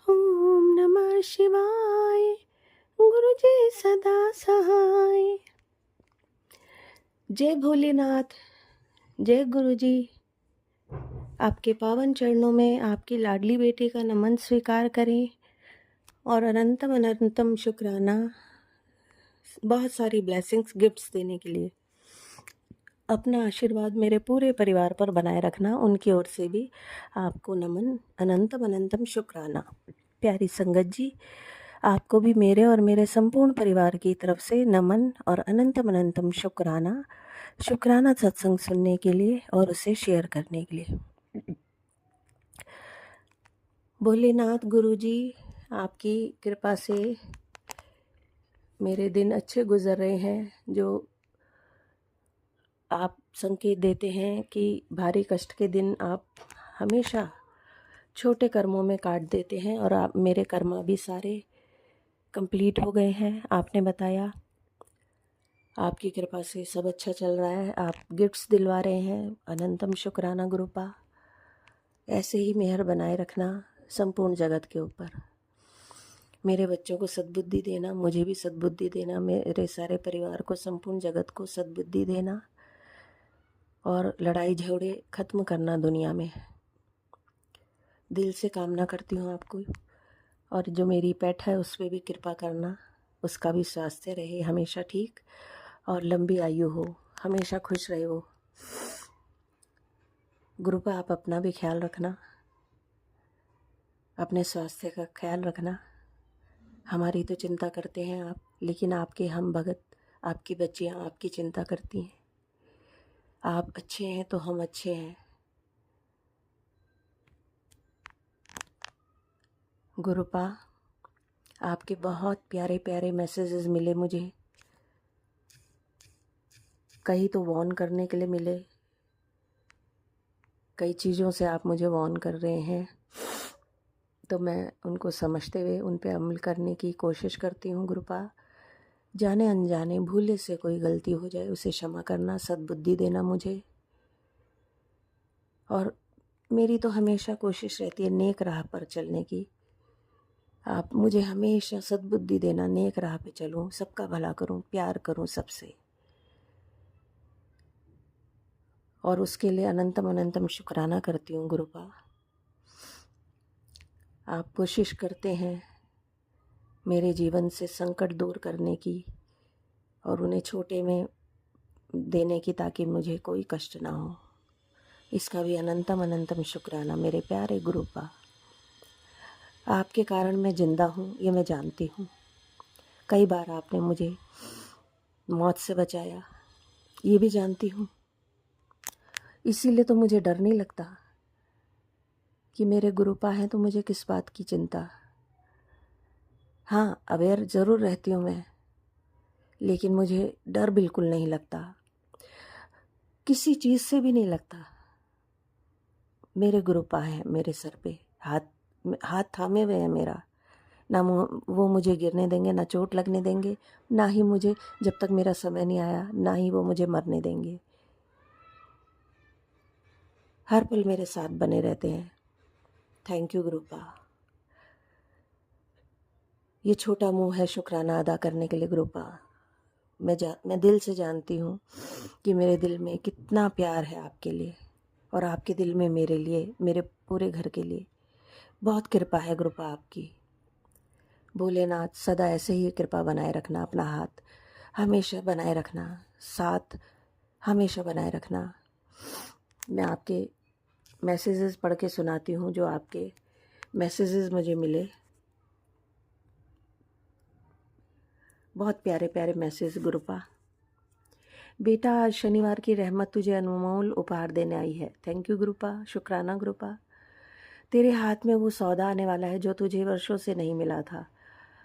ओम नमः शिवाय, गुरु जय सदा सहाय। जय भोलेनाथ, जय गुरुजी। आपके पावन चरणों में आपकी लाडली बेटी का नमन स्वीकार करें और अनंतम अनंतम शुक्राना, बहुत सारी ब्लेसिंग्स, गिफ्ट्स देने के लिए। अपना आशीर्वाद मेरे पूरे परिवार पर बनाए रखना, उनकी ओर से भी आपको नमन, अनंतम अनंतम शुक्राना। प्यारी संगत जी, आपको भी मेरे और मेरे संपूर्ण परिवार की तरफ से नमन और अनंतम अनंतम शुक्राना। शुक्राना सत्संग सुनने के लिए और उसे शेयर करने के लिए। भोलेनाथ गुरुजी, आपकी कृपा से मेरे दिन अच्छे गुजर रहे हैं। जो आप संकेत देते हैं कि भारी कष्ट के दिन आप हमेशा छोटे कर्मों में काट देते हैं, और आप मेरे कर्म भी सारे कंप्लीट हो गए हैं। आपने बताया आपकी कृपा से सब अच्छा चल रहा है। आप गिफ्ट्स दिलवा रहे हैं, अनंतम शुक्राना गुरुपा। ऐसे ही मेहर बनाए रखना संपूर्ण जगत के ऊपर। मेरे बच्चों को सद्बुद्धि देना, मुझे भी सद्बुद्धि देना, मेरे सारे परिवार को, संपूर्ण जगत को सद्बुद्धि देना, और लड़ाई झगड़े ख़त्म करना दुनिया में। दिल से कामना करती हूँ आपको। और जो मेरी पेट है उस पर भी कृपा करना, उसका भी स्वास्थ्य रहे हमेशा ठीक, और लंबी आयु हो, हमेशा खुश रहे वो। गुरुपा, आप अपना भी ख्याल रखना, अपने स्वास्थ्य का ख्याल रखना। हमारी तो चिंता करते हैं आप, लेकिन आपके हम भगत, आपकी बच्चियाँ आपकी चिंता करती हैं। आप अच्छे हैं तो हम अच्छे हैं। गुरुपा, आपके बहुत प्यारे प्यारे मैसेजेस मिले मुझे। कई तो वॉर्न करने के लिए मिले, कई चीज़ों से आप मुझे वॉर्न कर रहे हैं। तो मैं उनको समझते हुए उन पे अमल करने की कोशिश करती हूँ। गुरुपा, जाने अनजाने भूले से कोई गलती हो जाए उसे क्षमा करना, सद्बुद्धि देना मुझे। और मेरी तो हमेशा कोशिश रहती है नेक राह पर चलने की। आप मुझे हमेशा सद्बुद्धि देना, नेक राह पे चलूँ, सबका भला करूँ, प्यार करूँ सबसे। और उसके लिए अनंतम अनंतम शुक्राना करती हूँ गुरुपा। आप कोशिश करते हैं मेरे जीवन से संकट दूर करने की और उन्हें छोटे में देने की, ताकि मुझे कोई कष्ट ना हो। इसका भी अनंतम अनंतम शुक्राना मेरे प्यारे गुरुपा। आपके कारण मैं जिंदा हूँ, ये मैं जानती हूँ। कई बार आपने मुझे मौत से बचाया, ये भी जानती हूँ। इसीलिए तो मुझे डर नहीं लगता कि मेरे गुरुपा हैं, तो मुझे किस बात की चिंता। हाँ, अवेयर ज़रूर रहती हूँ मैं, लेकिन मुझे डर बिल्कुल नहीं लगता, किसी चीज़ से भी नहीं लगता। मेरे गुरुपा हैं मेरे सर पे, हाथ थामे हुए हैं मेरा। ना वो मुझे गिरने देंगे, ना चोट लगने देंगे, ना ही मुझे, जब तक मेरा समय नहीं आया, ना ही वो मुझे मरने देंगे। हर पल मेरे साथ बने रहते हैं। Thank you गुरुपा। ये छोटा मुंह है शुक्राना अदा करने के लिए गुरुपा। मैं दिल से जानती हूँ कि मेरे दिल में कितना प्यार है आपके लिए, और आपके दिल में मेरे लिए, मेरे पूरे घर के लिए बहुत कृपा है गुरुपा आपकी। भोलेनाथ सदा ऐसे ही कृपा बनाए रखना, अपना हाथ हमेशा बनाए रखना, साथ हमेशा बनाए रखना। मैं आपके मैसेजेस पढ़ के सुनाती हूँ, जो आपके मैसेजेस मुझे मिले। बहुत प्यारे प्यारे मैसेज गुरुपा। बेटा, आज शनिवार की रहमत तुझे अनमोल उपहार देने आई है। थैंक यू गुरुपा, शुक्राना गुरुपा। तेरे हाथ में वो सौदा आने वाला है जो तुझे वर्षों से नहीं मिला था।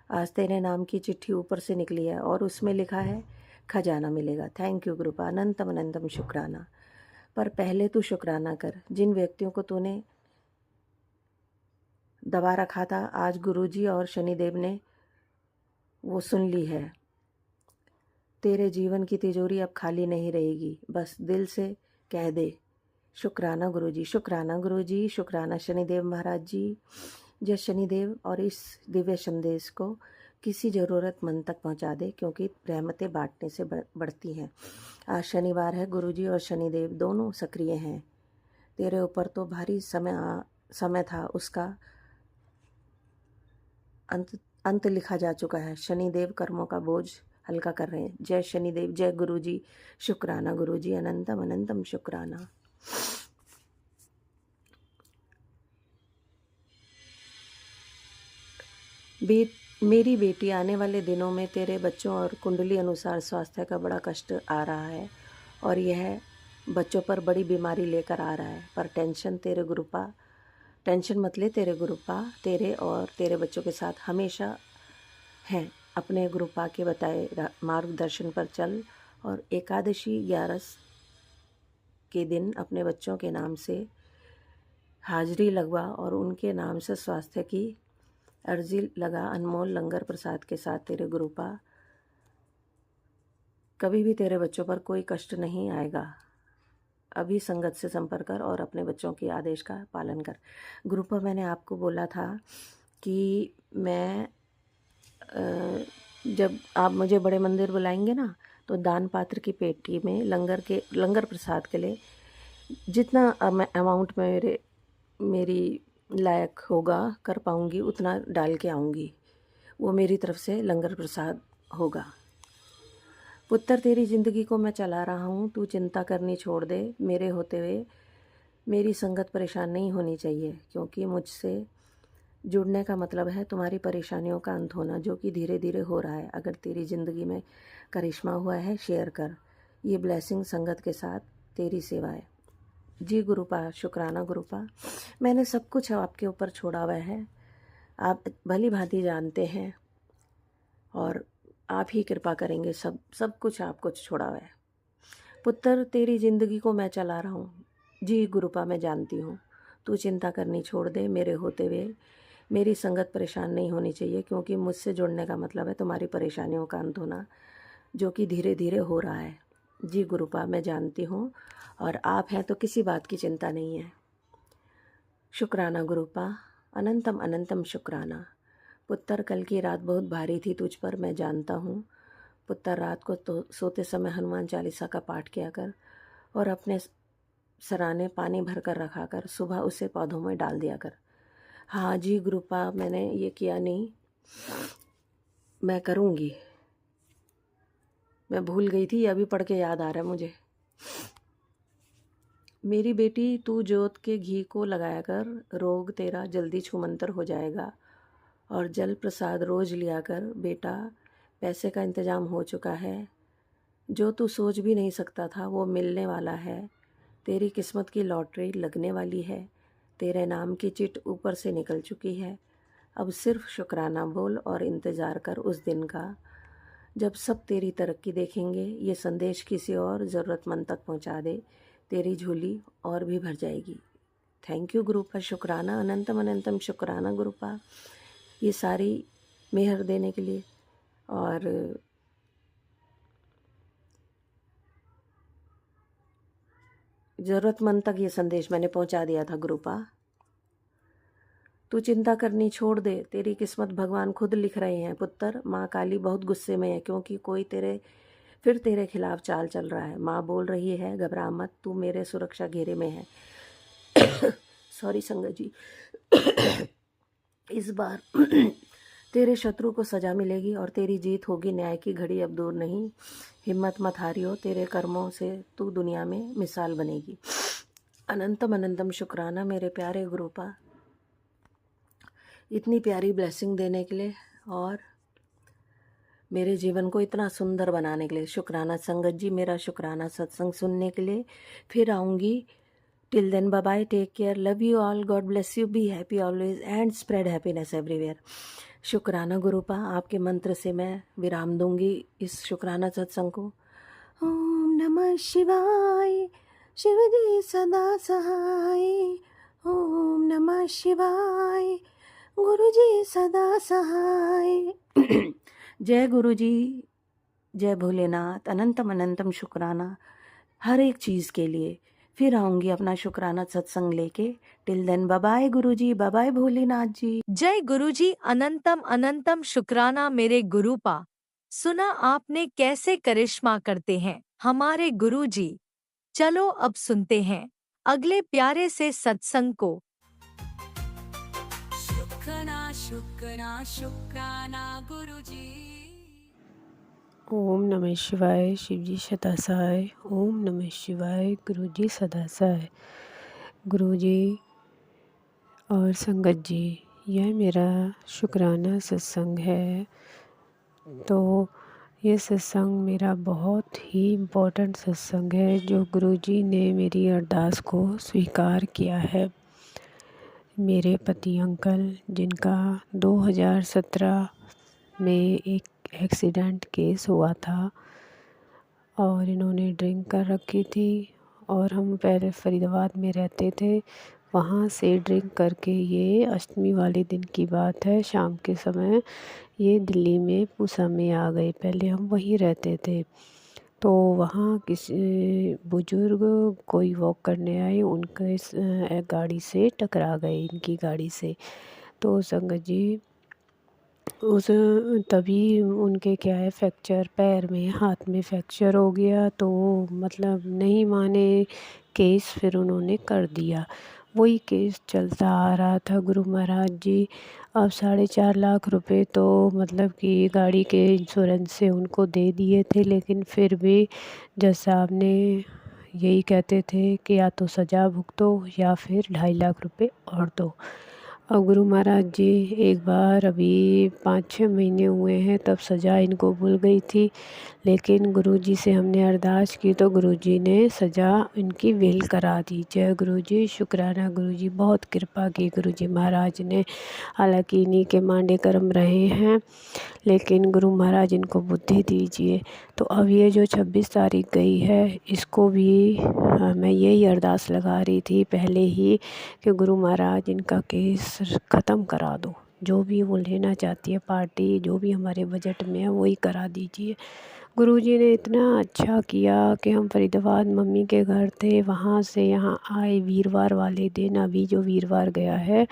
आज तेरे नाम की चिट्ठी ऊपर से निकली है और उसमें लिखा है खजाना मिलेगा। थैंक यू गुरुपा, अनंतम अनंतम शुक्राना। पर पहले तू शुक्राना कर, जिन व्यक्तियों को तूने दबा रखा था, आज गुरुजी और शनिदेव ने वो सुन ली है। तेरे जीवन की तिजोरी अब खाली नहीं रहेगी। बस दिल से कह दे शुक्राना गुरुजी, शुक्राना गुरुजी, शुक्राना शनिदेव महाराज जी। जय शनिदेव, और इस दिव्य संदेश को किसी ज़रूरतमंद तक पहुंचा दे, क्योंकि रहमतें बांटने से बढ़ती हैं। आज शनिवार है, गुरुजी और शनिदेव दोनों सक्रिय हैं। तेरे ऊपर तो भारी समय था, उसका अंत लिखा जा चुका है। शनिदेव कर्मों का बोझ हल्का कर रहे हैं। जय शनिदेव, जय गुरुजी, शुक्राना गुरुजी, अनंतम अनंतम शुक्राना। मेरी बेटी, आने वाले दिनों में तेरे बच्चों और कुंडली अनुसार स्वास्थ्य का बड़ा कष्ट आ रहा है, और यह बच्चों पर बड़ी बीमारी लेकर आ रहा है। पर टेंशन मत ले तेरे गुरुपा, तेरे और तेरे बच्चों के साथ हमेशा हैं। अपने गुरुपा के बताए मार्गदर्शन पर चल, और एकादशी 11 के दिन अपने बच्चों के नाम से हाजिरी लगवा और उनके नाम से स्वास्थ्य की अर्जी लगा। अनमोल लंगर प्रसाद के साथ तेरे गुरुपा, कभी भी तेरे बच्चों पर कोई कष्ट नहीं आएगा। अभी संगत से संपर्क कर और अपने बच्चों के आदेश का पालन कर। गुरुपा, मैंने आपको बोला था कि मैं जब आप मुझे बड़े मंदिर बुलाएंगे ना, तो दान पात्र की पेटी में लंगर प्रसाद के लिए जितना अमाउंट मेरी लायक होगा, कर पाऊँगी, उतना डाल के आऊँगी। वो मेरी तरफ से लंगर प्रसाद होगा। पुत्र, तेरी ज़िंदगी को मैं चला रहा हूँ, तू चिंता करनी छोड़ दे। मेरे होते हुए मेरी संगत परेशान नहीं होनी चाहिए, क्योंकि मुझसे जुड़ने का मतलब है तुम्हारी परेशानियों का अंत होना, जो कि धीरे धीरे हो रहा है। अगर तेरी ज़िंदगी में करिश्मा हुआ है, शेयर कर। ये ब्लेसिंग संगत के साथ तेरी सेवा है। जी गुरुपा, शुक्राना गुरुपा। मैंने सब कुछ आपके ऊपर छोड़ा हुआ है, आप भली भांति जानते हैं, और आप ही कृपा करेंगे। सब कुछ आपको छोड़ा हुआ है। पुत्र, तेरी ज़िंदगी को मैं चला रहा हूँ। जी गुरुपा, मैं जानती हूँ। तू चिंता करनी छोड़ दे। मेरे होते हुए मेरी संगत परेशान नहीं होनी चाहिए, क्योंकि मुझसे जुड़ने का मतलब है तुम्हारी परेशानियों का अंत होना, जो कि धीरे धीरे हो रहा है। जी गुरुपा, मैं जानती हूँ, और आप हैं तो किसी बात की चिंता नहीं है। शुक्राना गुरुपा, अनंतम अनंतम शुक्राना। पुत्र, कल की रात बहुत भारी थी तुझ पर, मैं जानता हूँ। पुत्र, रात को तो सोते समय हनुमान चालीसा का पाठ किया कर, और अपने सराने पानी भर कर रखा कर, सुबह उसे पौधों में डाल दिया कर। हाँ जी गुरुपा, मैंने ये किया नहीं, मैं करूँगी। मैं भूल गई थी, अभी पढ़ के याद आ रहा है मुझे। मेरी बेटी, तू जोत के घी को लगाया कर, रोग तेरा जल्दी छूमंतर हो जाएगा। और जल प्रसाद रोज लिया कर बेटा, पैसे का इंतजाम हो चुका है। जो तू सोच भी नहीं सकता था वो मिलने वाला है। तेरी किस्मत की लॉटरी लगने वाली है। तेरे नाम की चिट ऊपर से निकल चुकी है। अब सिर्फ शुक्राना बोल और इंतज़ार कर उस दिन का जब सब तेरी तरक्की देखेंगे। ये संदेश किसी और ज़रूरतमंद तक पहुंचा दे, तेरी झोली और भी भर जाएगी। थैंक यू गुरुपा, शुक्राना, अनंतम अनंतम शुक्राना गुरुपा, ये सारी मेहर देने के लिए। और ज़रूरतमंद तक ये संदेश मैंने पहुंचा दिया था गुरुपा। तू चिंता करनी छोड़ दे, तेरी किस्मत भगवान खुद लिख रहे हैं पुत्र। माँ काली बहुत गुस्से में है, क्योंकि कोई फिर तेरे खिलाफ चाल चल रहा है। माँ बोल रही है घबरा मत, तू मेरे सुरक्षा घेरे में है। सॉरी संगत जी। इस बार तेरे शत्रु को सजा मिलेगी और तेरी जीत होगी। न्याय की घड़ी अब दूर नहीं। हिम्मत मत हारियो, तेरे कर्मों से तू दुनिया में मिसाल बनेगी। अनंतम अनंतम शुक्राना मेरे प्यारे गुरुपा, इतनी प्यारी ब्लेसिंग देने के लिए और मेरे जीवन को इतना सुंदर बनाने के लिए। शुक्राना संगत जी, मेरा शुक्राना सत्संग सुनने के लिए। फिर आऊँगी। Till then bye bye, take care, love you all, God bless you, be happy always and spread happiness everywhere. शुक्राना गुरुपा, आपके मंत्र से मैं विराम दूंगी इस शुक्राना सत्संग को। ओम नमः शिवाय, शिव जी सदा सहाय। ओम नमः शिवाय, गुरु जी सदा सहाय। जय गुरु जी, जय भोलेनाथ, अनंतम अनंतम शुक्राना हर एक चीज़ के लिए। फिर आऊँगी अपना शुक्राना सत्संग लेके। टिल देन बाय बाय गुरु जी, बाय बाय भोलेनाथ जी। जय गुरु जी, अनंतम अनंतम शुक्राना मेरे गुरुपा। सुना आपने कैसे करिश्मा करते हैं हमारे गुरु जी। चलो अब सुनते हैं अगले प्यारे से सत्संग को। शुक्राना शुक्राना शुक्राना गुरुजी। ओम नमः शिवाय, शिवजी सदासाय। ओम नमः शिवाय, गुरुजी सदासाय। गुरुजी और संगत जी, यह मेरा शुक्राना सत्संग है। तो ये सत्संग मेरा बहुत ही इम्पोर्टेंट सत्संग है, जो गुरुजी ने मेरी अरदास को स्वीकार किया है। मेरे पति अंकल, जिनका 2017 में एक एक्सीडेंट केस हुआ था और इन्होंने ड्रिंक कर रखी थी, और हम पहले फरीदाबाद में रहते थे। वहाँ से ड्रिंक करके, ये अष्टमी वाले दिन की बात है, शाम के समय ये दिल्ली में पूसा में आ गए। पहले हम वहीं रहते थे। तो वहाँ किसी बुजुर्ग कोई वॉक करने आए, उनके गाड़ी से टकरा गए, इनकी गाड़ी से। तो संगत जी, तभी उनके क्या है, फ्रैक्चर, पैर में हाथ में फ्रैक्चर हो गया। तो मतलब नहीं माने केस, फिर उन्होंने कर दिया। वही केस चलता आ रहा था गुरु महाराज जी। अब 4.5 लाख रुपए तो मतलब कि गाड़ी के इंश्योरेंस से उनको दे दिए थे, लेकिन फिर भी जज साहब ने यही कहते थे कि या तो सज़ा भुगतो या फिर 2.5 लाख रुपए और दो। अब गुरु महाराज जी एक बार, अभी 5-6 महीने हुए हैं, तब सज़ा इनको भूल गई थी, लेकिन गुरुजी से हमने अरदास की तो गुरुजी ने सज़ा इनकी वेल करा दी। जय गुरुजी, शुक्राना गुरुजी, बहुत कृपा की गुरुजी महाराज ने। हालांकि इन्हीं के मांडे कर्म रहे हैं, लेकिन गुरु महाराज इनको बुद्धि दीजिए। तो अब ये जो 26 तारीख गई है, इसको भी मैं यही अरदास लगा रही थी पहले ही कि गुरु महाराज इनका केस ख़त्म करा दो। जो भी वो लेना चाहती है पार्टी, जो भी हमारे बजट में है वही करा दीजिए। गुरुजी ने इतना अच्छा किया कि हम फरीदाबाद मम्मी के घर थे, वहाँ से यहाँ आए वीरवार वाले दिन, अभी जो वीरवार गया है।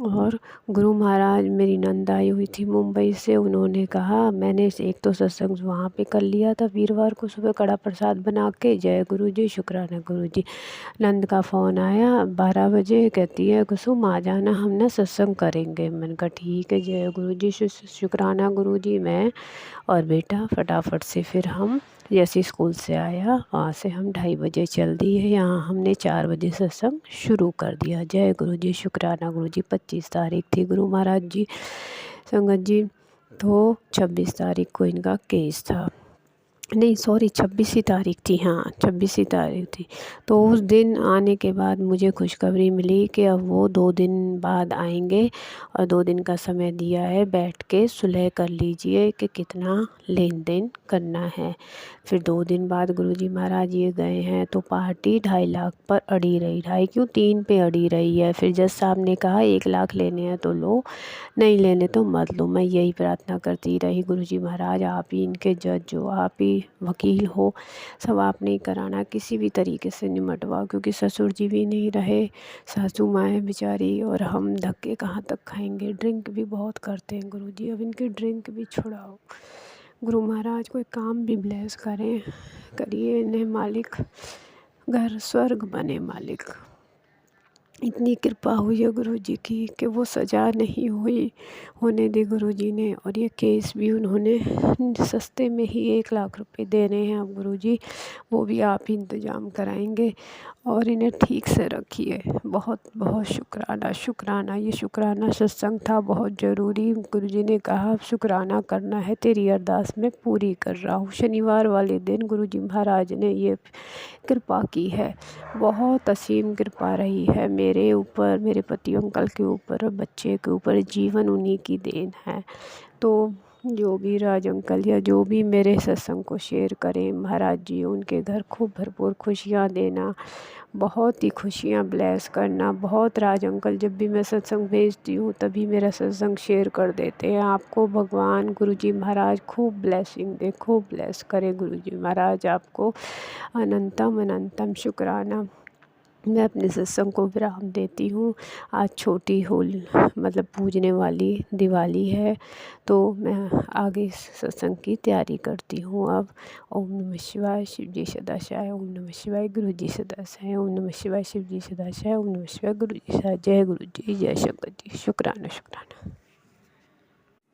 और गुरु महाराज, मेरी नंद आई हुई थी मुंबई से, उन्होंने कहा, मैंने एक तो सत्संग वहाँ पे कर लिया था वीरवार को सुबह कड़ा प्रसाद बना के। जय गुरुजी, शुक्राना गुरुजी। नंद का फ़ोन आया 12 बजे, कहती है कुसुम आ जाना, हम ना सत्संग करेंगे। मैंने कहा ठीक है, जय गुरुजी, शुक्राना गुरुजी। मैं और बेटा फटाफट से फिर हम जैसे स्कूल से आया वहाँ से हम 2:30 बजे चल दिए। यहाँ हमने 4 बजे सत्संग शुरू कर दिया। जय गुरुजी, शुक्राना गुरुजी। 25 तारीख थी गुरु महाराज जी संगत जी, तो 26 तारीख को इनका केस था। नहीं सॉरी, 26 ही तारीख थी, हाँ 26 ही तारीख थी। तो उस दिन आने के बाद मुझे खुशखबरी मिली कि अब वो 2 दिन बाद आएंगे और 2 दिन का समय दिया है, बैठ के सुलह कर लीजिए कि कितना लेन देन करना है। फिर 2 दिन बाद गुरुजी महाराज ये गए हैं, तो पार्टी 2.5 लाख पर अड़ी रही, 2.5 क्यों 3 पे अड़ी रही है। फिर जज साहब ने कहा 1 लाख लेने हैं तो लो, नहीं लेने तो मत लो। मैं यही प्रार्थना करती रही, गुरुजी महाराज आप ही इनके जज हो, आप ही वकील हो, सब आपने ही कराना, किसी भी तरीके से निमटवाओ, क्योंकि ससुर जी भी नहीं रहे, सासू माँ है बेचारी, और हम धक्के कहाँ तक खाएंगे। ड्रिंक भी बहुत करते हैं गुरुजी, अब इनकी ड्रिंक भी छुड़ाओ। गुरु महाराज कोई काम भी ब्लेस करें, करिए इन्हें मालिक, घर स्वर्ग बने मालिक। इतनी कृपा हुई है गुरुजी की कि वो सज़ा नहीं हुई होने दी गुरुजी ने, और ये केस भी उन्होंने सस्ते में ही 1 लाख रुपए दे रहे हैं अब गुरुजी, वो भी आप ही इंतज़ाम कराएंगे और इन्हें ठीक से रखिए। बहुत बहुत शुक्राना, शुक्राना। ये शुक्राना सत्संग था बहुत ज़रूरी। गुरुजी ने कहा शुक्राना करना है, तेरी अरदास में पूरी कर रहा हूँ। शनिवार वाले दिन गुरुजी महाराज ने ये कृपा की है, बहुत असीम कृपा रही है मेरे ऊपर, मेरे पति अंकल के ऊपर और बच्चे के ऊपर। जीवन उन्हीं की देन है। तो जो भी राज अंकल या जो भी मेरे सत्संग को शेयर करें, महाराज जी उनके घर खूब भरपूर खुशियाँ देना, बहुत ही खुशियाँ ब्लेस करना। बहुत राज अंकल जब भी मैं सत्संग भेजती हूँ तभी मेरा सत्संग शेयर कर देते हैं। आपको भगवान गुरुजी महाराज खूब ब्लेसिंग दे, खूब ब्लेस करे गुरुजी महाराज आपको। अनंतम अनंतम शुक्राना। मैं अपने सत्संग को विराम देती हूँ। आज छोटी होल मतलब पूजने वाली दिवाली है, तो मैं आगे सत्संग की तैयारी करती हूँ अब। ओम नमः शिवाय, शिव जी सदाशिवाय। ओम नमः शिवाय, गुरु जी सदाशिवाय। ओम नमः शिवाय, शिव जी सदाशिवाय। ओम नमः शिवाय, गुरु जी सदा। जय गुरु जी, जय शंकर जी। शुक्राना शुक्राना।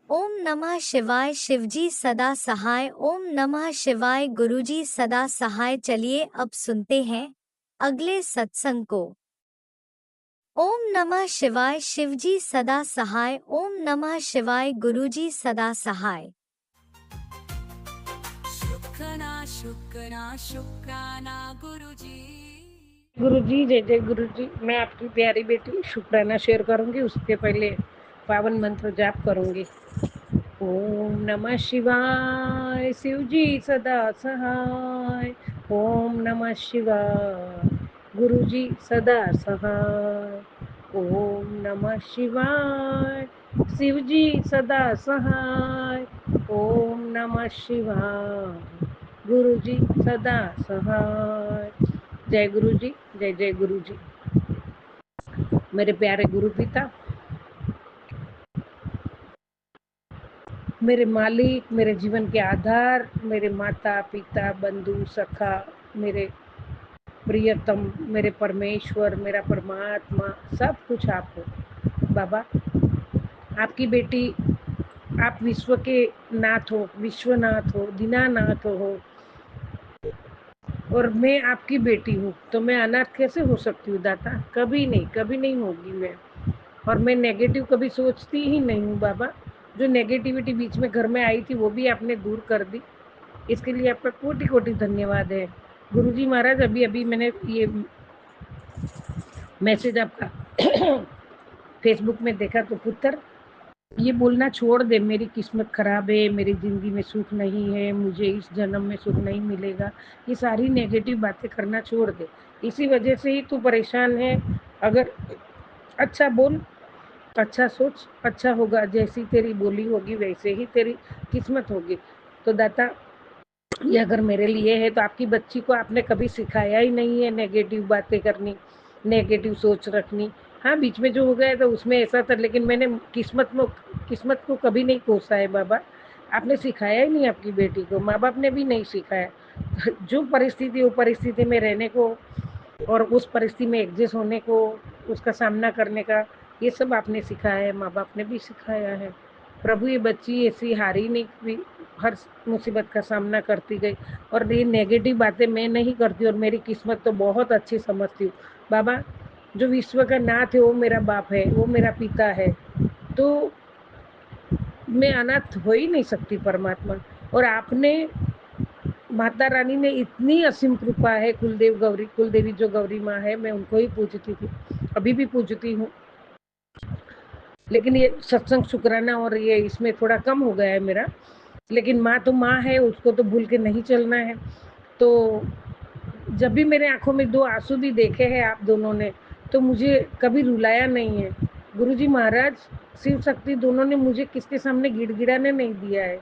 ओम नमः शिवाय, शिवजी सदा सहाय। ओम नमः शिवाय, गुरुजी सदा सहाय। चलिए अब सुनते हैं अगले सत्संग को। ओम नमः शिवाय, शिवजी सदा सहाय। ओम नमः शिवाय, गुरुजी सदा सहाय। शुक्राना शुक्राना शुक्राना गुरुजी। गुरुजी, जय जय गुरुजी। मैं आपकी प्यारी बेटी शुक्राना शेयर करूंगी, उसके पहले पावन मंत्र जाप करूंगी। ओम नमः शिवाय, शिवजी सदा सहाय। ओम नमः शिवाय, गुरुजी सदा सहाय। ओम नमः शिवाय, शिवजी सदा सहाय। ओम नमः शिवाय, गुरुजी सदा सहाय। जय गुरुजी, जय जय गुरुजी। मेरे प्यारे गुरु पिता, मेरे मालिक, मेरे जीवन के आधार, मेरे माता पिता बंधु सखा, मेरे प्रियतम, मेरे परमेश्वर, मेरा परमात्मा, सब कुछ आप हो बाबा। आपकी बेटी, आप विश्व के नाथ हो, विश्वनाथ हो, दीनानाथ हो, और मैं आपकी बेटी हूँ, तो मैं अनाथ कैसे हो सकती हूँ दाता? कभी नहीं होगी मैं। और मैं नेगेटिव कभी सोचती ही नहीं हूँ बाबा। जो नेगेटिविटी बीच में घर में आई थी वो भी आपने दूर कर दी। इसके लिए आपका कोटि कोटि धन्यवाद है। गुरुजी महाराज, अभी अभी मैंने ये मैसेज आपका फेसबुक में देखा तो पुत्र ये बोलना छोड़ दे, मेरी किस्मत खराब है, मेरी ज़िंदगी में सुख नहीं है, मुझे इस जन्म में सुख नहीं मिलेगा, ये सारी नेगेटिव बातें करना छोड़ दे। इसी वजह से ही तू परेशान है। अगर अच्छा बोल, अच्छा सोच, अच्छा होगा। जैसी तेरी बोली होगी वैसे ही तेरी किस्मत होगी। तो दाता, ये अगर मेरे लिए है तो आपकी बच्ची को आपने कभी सिखाया ही नहीं है नेगेटिव बातें करनी, नेगेटिव सोच रखनी। हाँ, बीच में जो हो गया तो उसमें ऐसा था, लेकिन मैंने किस्मत को कभी नहीं कोसा है बाबा। आपने सिखाया ही नहीं आपकी बेटी को, माँ बाप ने भी नहीं सिखाया। जो परिस्थिति वो परिस्थिति में रहने को और उस परिस्थिति में एडजस्ट होने को, उसका सामना करने का, ये सब आपने सिखाया है, माँ बाप ने भी सिखाया है। प्रभु, ये बच्ची ऐसी हारी नहीं हुई, हर मुसीबत का सामना करती गई। और ये नेगेटिव बातें मैं नहीं करती और मेरी किस्मत तो बहुत अच्छी समझती हूँ बाबा। जो विश्व का नाथ है वो मेरा बाप है, वो मेरा पिता है, तो मैं अनाथ हो ही नहीं सकती परमात्मा। और आपने, माता रानी ने इतनी असीम कृपा है, कुलदेवी जो गौरी माँ है, मैं उनको ही पूजती थी, अभी भी पूजती हूँ। लेकिन ये सत्संग शुक्राना और ये इसमें थोड़ा कम हो गया है मेरा, लेकिन माँ तो माँ है, उसको तो भूल के नहीं चलना है। तो जब भी मेरे आंखों में 2 आंसू भी देखे हैं आप दोनों ने, तो मुझे कभी रुलाया नहीं है। गुरुजी महाराज, शिव शक्ति दोनों ने मुझे किसके सामने गिड़गिड़ाने नहीं दिया है।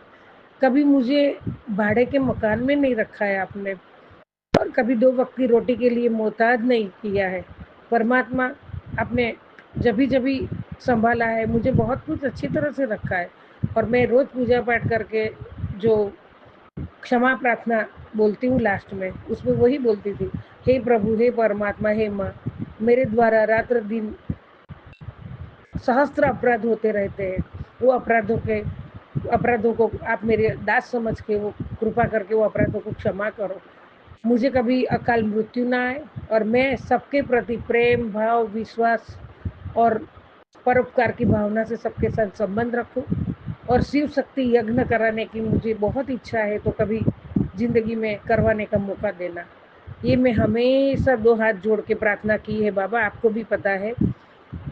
कभी मुझे भाड़े के मकान में नहीं रखा है आपने, और कभी 2 वक्त की रोटी के लिए मोहताज नहीं किया है। परमात्मा, आपने जभी जभी संभाला है, मुझे बहुत कुछ अच्छी तरह से रखा है। और मैं रोज पूजा पाठ करके जो क्षमा प्रार्थना बोलती हूँ लास्ट में, उसमें वही बोलती थी, हे प्रभु, हे परमात्मा, हे माँ, मेरे द्वारा रात्र दिन सहस्त्र अपराध होते रहते हैं, वो अपराधों को आप मेरे दास समझ के वो कृपा करके वो अपराधों को क्षमा करो। मुझे कभी अकाल मृत्यु ना आए और मैं सबके प्रति प्रेम भाव, विश्वास और परोपकार की भावना से सबके साथ संबंध रखूं। और शिव शक्ति यज्ञ कराने की मुझे बहुत इच्छा है, तो कभी जिंदगी में करवाने का मौका देना। ये मैं हमेशा 2 हाथ जोड़ के प्रार्थना की है बाबा, आपको भी पता है।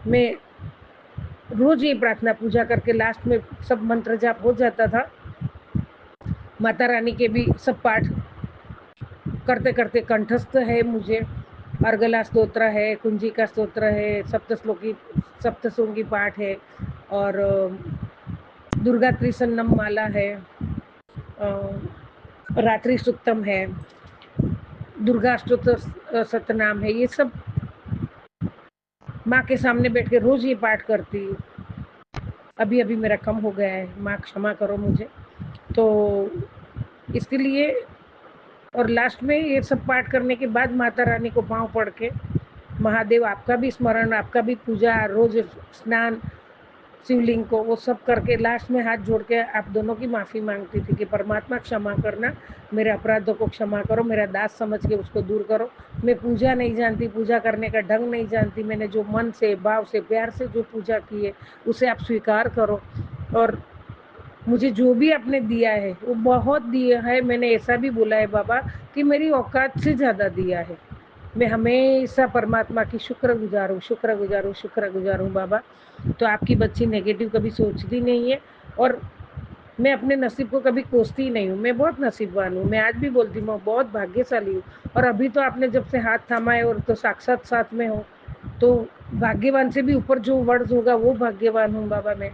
मैं रोज ये प्रार्थना पूजा करके लास्ट में सब मंत्र जाप हो जाता था। माता रानी के भी सब पाठ करते करते कंठस्थ है मुझे। अर्गला स्तोत्र है, कुंजिका स्तोत्र है, सप्तशृंगी पाठ है, और दुर्गा त्रिसन्नम माला है, रात्रि सुक्तम है, दुर्गा अष्टोत्तर सतनाम है। ये सब माँ के सामने बैठ के रोज ये पाठ करती हूँ। अभी अभी मेरा कम हो गया है, माँ क्षमा करो मुझे। तो इसके लिए, और लास्ट में ये सब पाठ करने के बाद माता रानी को पाँव पड़ के, महादेव आपका भी स्मरण, आपका भी पूजा, रोज स्नान शिवलिंग को, वो सब करके लास्ट में हाथ जोड़ के आप दोनों की माफ़ी मांगती थी कि परमात्मा क्षमा करना, मेरे अपराधों को क्षमा करो, मेरा दास समझ के उसको दूर करो। मैं पूजा नहीं जानती, पूजा करने का ढंग नहीं जानती, मैंने जो मन से, भाव से, प्यार से जो पूजा की है उसे आप स्वीकार करो। और मुझे जो भी आपने दिया है वो बहुत दिया है। मैंने ऐसा भी बोला है बाबा कि मेरी औकात से ज़्यादा दिया है। मैं हमेशा परमात्मा की शुक्रगुजार हूँ बाबा। तो आपकी बच्ची नेगेटिव कभी सोचती नहीं है, और मैं अपने नसीब को कभी कोसती नहीं हूँ। मैं बहुत नसीबवान हूँ, मैं आज भी बोलती हूँ बहुत भाग्यशाली हूँ। और अभी तो आपने जब से हाथ थामा है और तो साक्षात साथ में हो, तो भाग्यवान से भी ऊपर जो वर्ड होगा वो भाग्यवान हूँ बाबा। मैं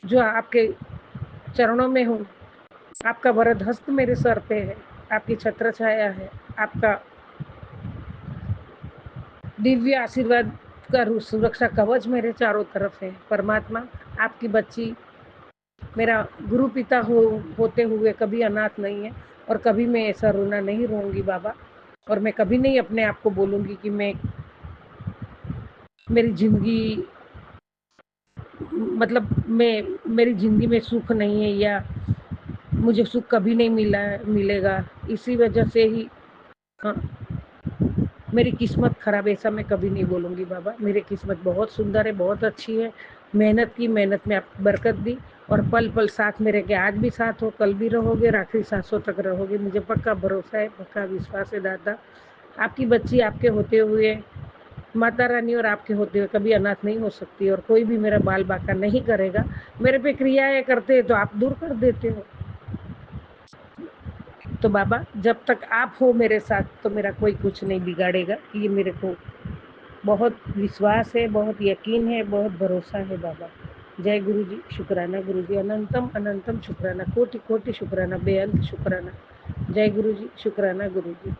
जो आपके चरणों में हूँ, आपका वरद हस्त मेरे सर पे है, आपकी छत्र छाया है, आपका दिव्य आशीर्वाद का सुरक्षा कवच मेरे चारों तरफ है। परमात्मा, आपकी बच्ची मेरा गुरु पिता होते हुए कभी अनाथ नहीं है, और कभी मैं ऐसा रोना नहीं रोऊंगी बाबा। और मैं कभी नहीं अपने आप को बोलूँगी कि मेरी ज़िंदगी, मतलब मेरी ज़िंदगी में सुख नहीं है, या मुझे सुख कभी नहीं मिलेगा। इसी वजह से ही, हाँ, मेरी किस्मत खराब, ऐसा मैं कभी नहीं बोलूँगी बाबा। मेरी किस्मत बहुत सुंदर है, बहुत अच्छी है। मेहनत की, मेहनत में आप बरकत दी और पल पल साथ में रह के आज भी साथ हो, कल भी रहोगे और आखिरी सांसों तक रहोगे। मुझे पक्का भरोसा है, पक्का विश्वास है दादा। आपकी बच्ची आपके होते हुए, माता रानी और आपके होते हुए कभी अनाथ नहीं हो सकती और कोई भी मेरा बाल बाका नहीं करेगा। मेरे पे क्रियाएं करते हैं तो आप दूर कर देते हो। तो बाबा जब तक आप हो मेरे साथ तो मेरा कोई कुछ नहीं बिगाड़ेगा, ये मेरे को बहुत विश्वास है, बहुत यकीन है, बहुत भरोसा है बाबा। जय गुरु जी, शुक्राना गुरु जी, अनंतम अनंतम शुक्राना, कोटि कोटि शुक्राना, बेअंत शुक्राना। जय गुरु जी, शुक्राना गुरु जी।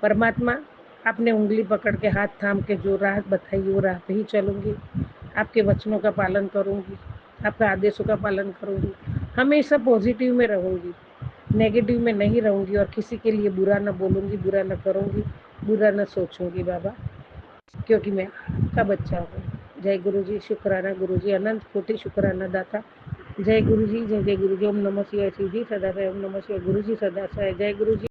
परमात्मा आपने उंगली पकड़ के हाथ थाम के जो राह बताई वो राह पे ही चलूँगी, आपके वचनों का पालन करूँगी, आपके आदेशों का पालन करूँगी, हमेशा पॉजिटिव में रहूँगी, नेगेटिव में नहीं रहूँगी और किसी के लिए बुरा न बोलूँगी, बुरा न करूँगी, बुरा न सोचूँगी बाबा, क्योंकि मैं आपका बच्चा हूँ। जय गुरु जी, शुक्राना गुरु जी, अनंत कोटि शुक्राना दाता। जय गुरु जी, जय जय गुरु जी। ओम नमः शिवाय शिव जी सदा है, ओम नमः शिवाय गुरु जी सदा है। जय गुरु जी।